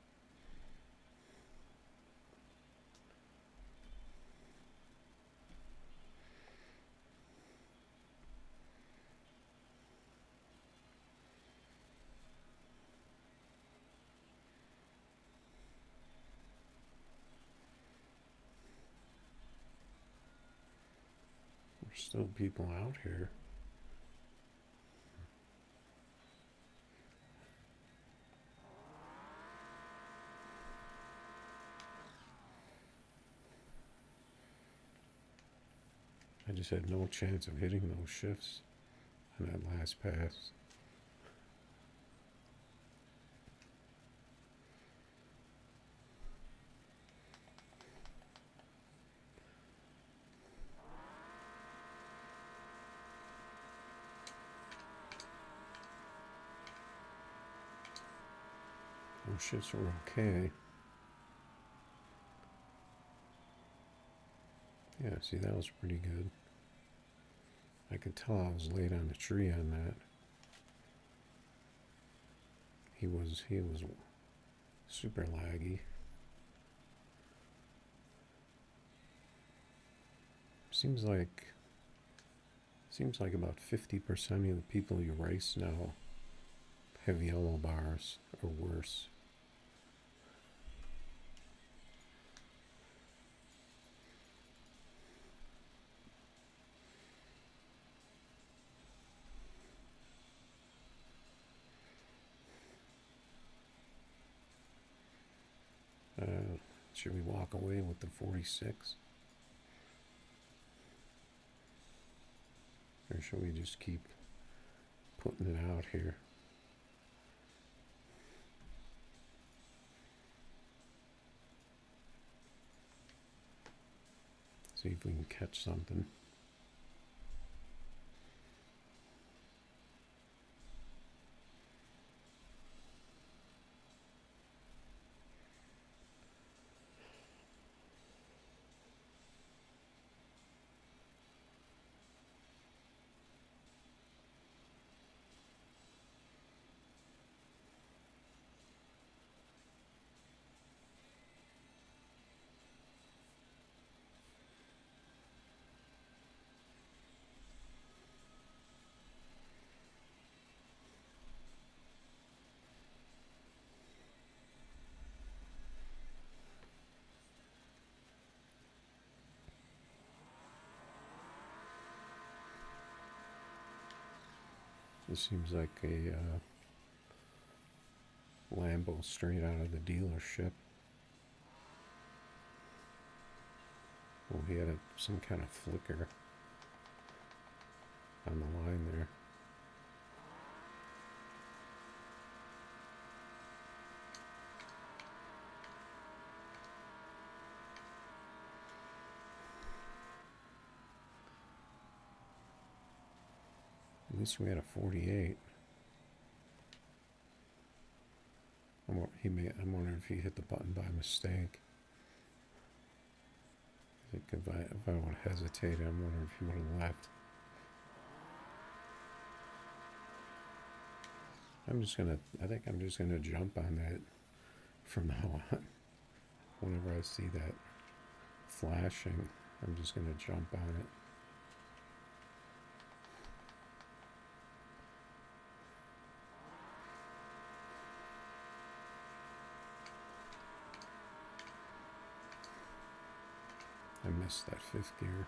There's still people out here. I just had no chance of hitting those shifts on that last pass. Those shifts were okay. Yeah, see, that was pretty good. I could tell I was late on the tree on that. He was super laggy. Seems like about 50% of the people you race now have yellow bars or worse. Should we walk away with the 46? Or should we just keep putting it out here? See if we can catch something. This seems like a Lambo straight out of the dealership. Well, he had some kind of flicker on the line there. At least we had a 48. I'm wondering if he hit the button by mistake. I think if I would have hesitated, I'm wondering if he would have left. I think I'm just gonna jump on that from now on. Whenever I see that flashing, I'm just gonna jump on it. I missed that fifth gear.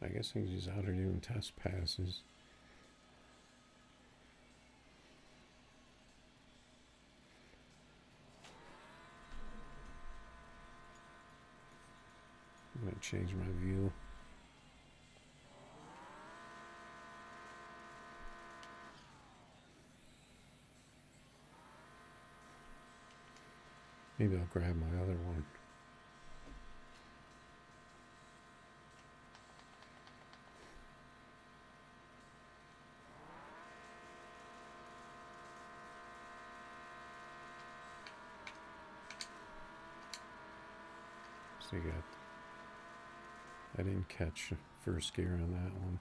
I guess he's just out there doing test passes. I'm going to change my view. Maybe I'll grab my other one. So you got, I didn't catch first gear on that one.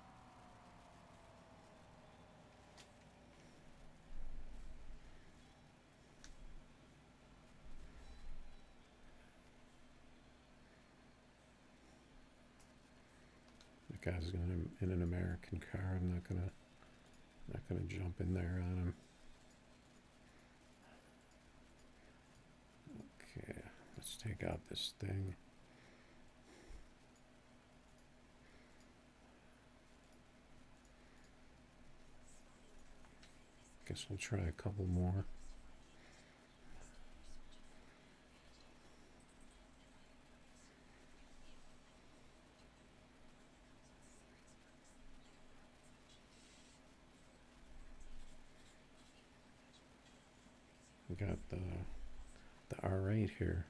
The guy's going in an American car. I'm not gonna jump in there on him. Okay, let's take out this thing. Guess we'll try a couple more. We got the R8 here.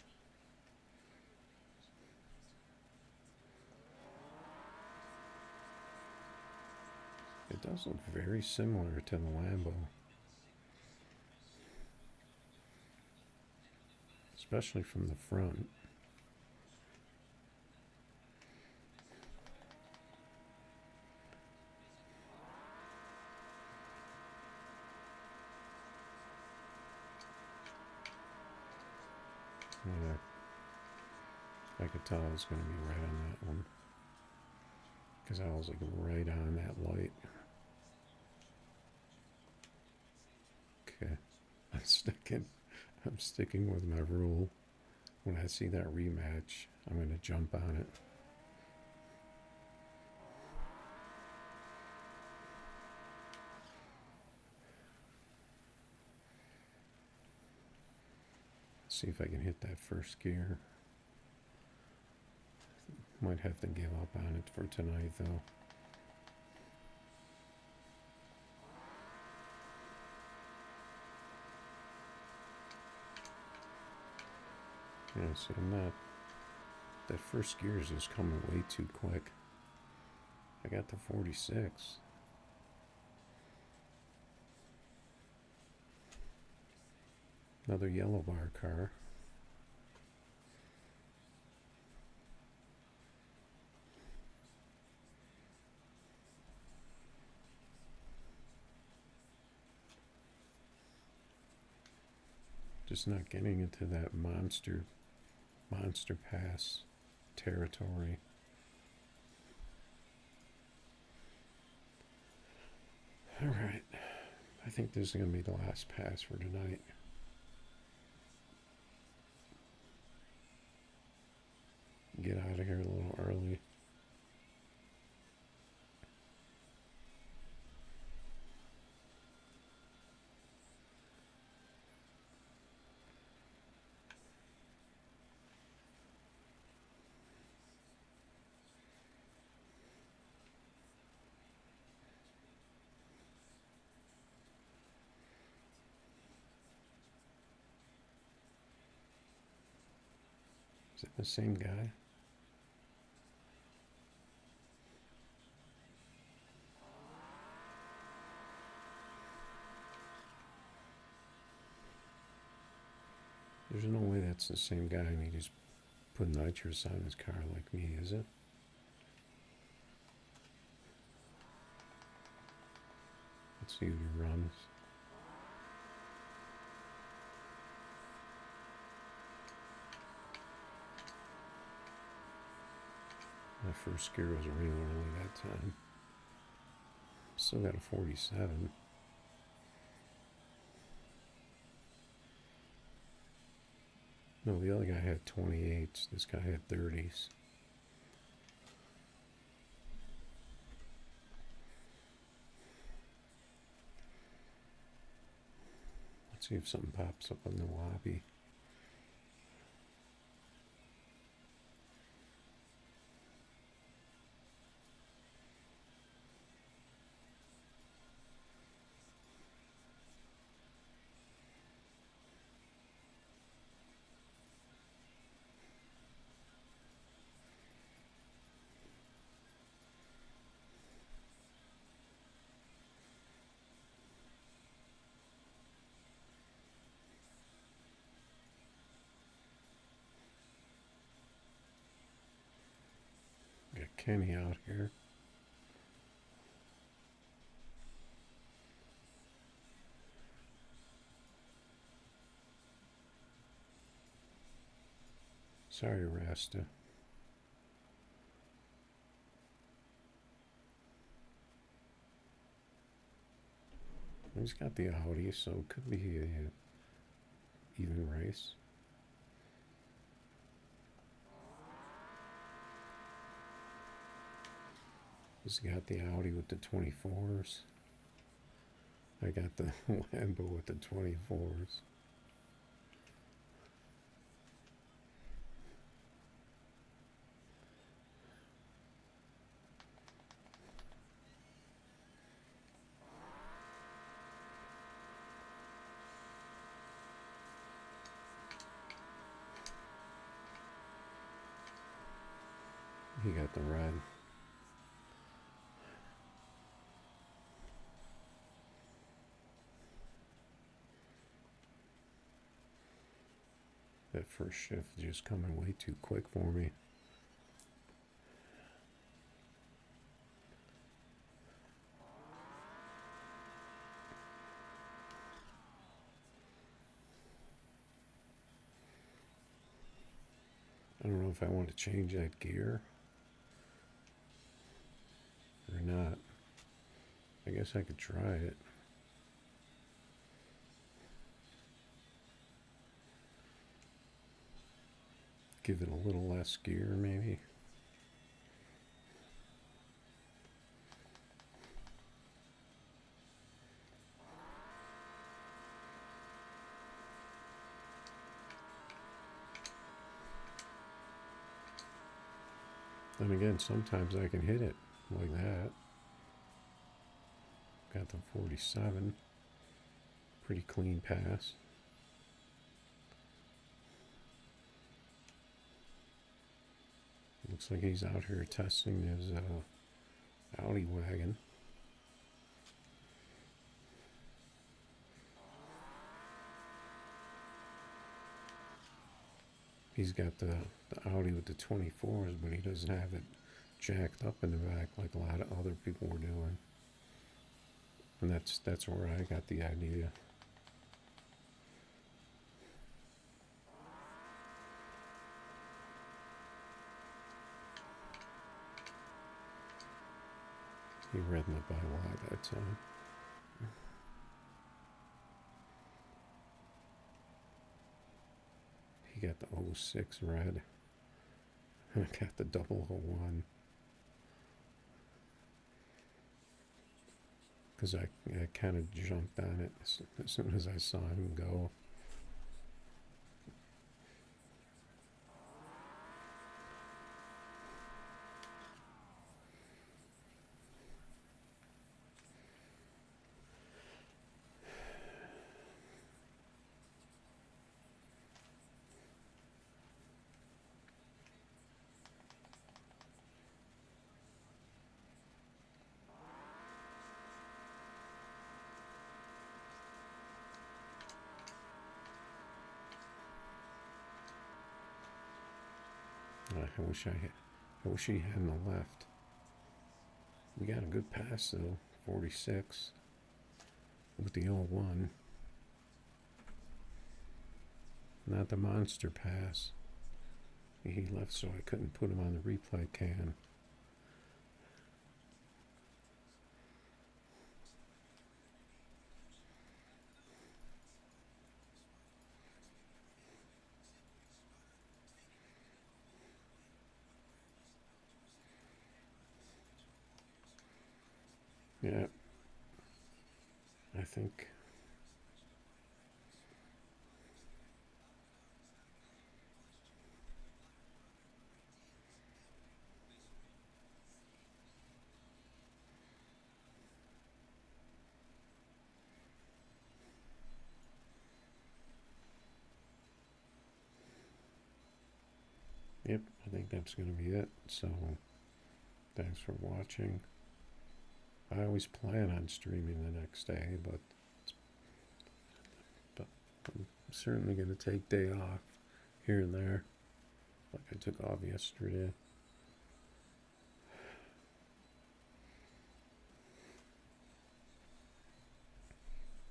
It does look very similar to the Lambo. especially from the front. Yeah, I could tell I was going to be right on that one because I was like right on that light. Okay, I'm sticking with my rule. When I see that rematch, I'm going to jump on it. See if I can hit that first gear. Might have to give up on it for tonight, though. Yeah, see, I'm not. That first gear is just coming way too quick. I got to 46. Another yellow bar car. Just not getting into that monster pass territory. All right, I think this is going to be the last pass for tonight. Get out of here a little early. Is it the same guy? There's no way that's the same guy and he just put nitrous on his car like me, is it? Let's see who he runs. My first gear was real early that time. Still got a 47. No, the other guy had 28s. This guy had 30s. Let's see if something pops up in the lobby. Got Kenny out here. Sorry, Rasta. He's got the Audi, so it could be a even race. He's got the Audi with the 24s. I got the Lambo with the 24s. He got the red. That first shift is just coming way too quick for me. I don't know if I want to change that gear or not. I guess I could try it. Give it a little less gear, maybe. And again, sometimes I can hit it like that. Got the 47. Pretty clean pass. Looks like he's out here testing his Audi wagon. He's got the Audi with the 24s, but he doesn't have it jacked up in the back like a lot of other people were doing. And that's where I got the idea. He read my by a lot that time. He got the 06 red. I got the 001. Because I kind of jumped on it as soon as I saw him go. I wish he hadn't left. We got a good pass though, 46 with the 01. Not the monster pass. He left so I couldn't put him on the replay cam. Yeah, I think yep, I think that's going to be it. So, thanks for watching. I always plan on streaming the next day, but I'm certainly going to take day off here and there, like I took off yesterday.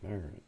All right.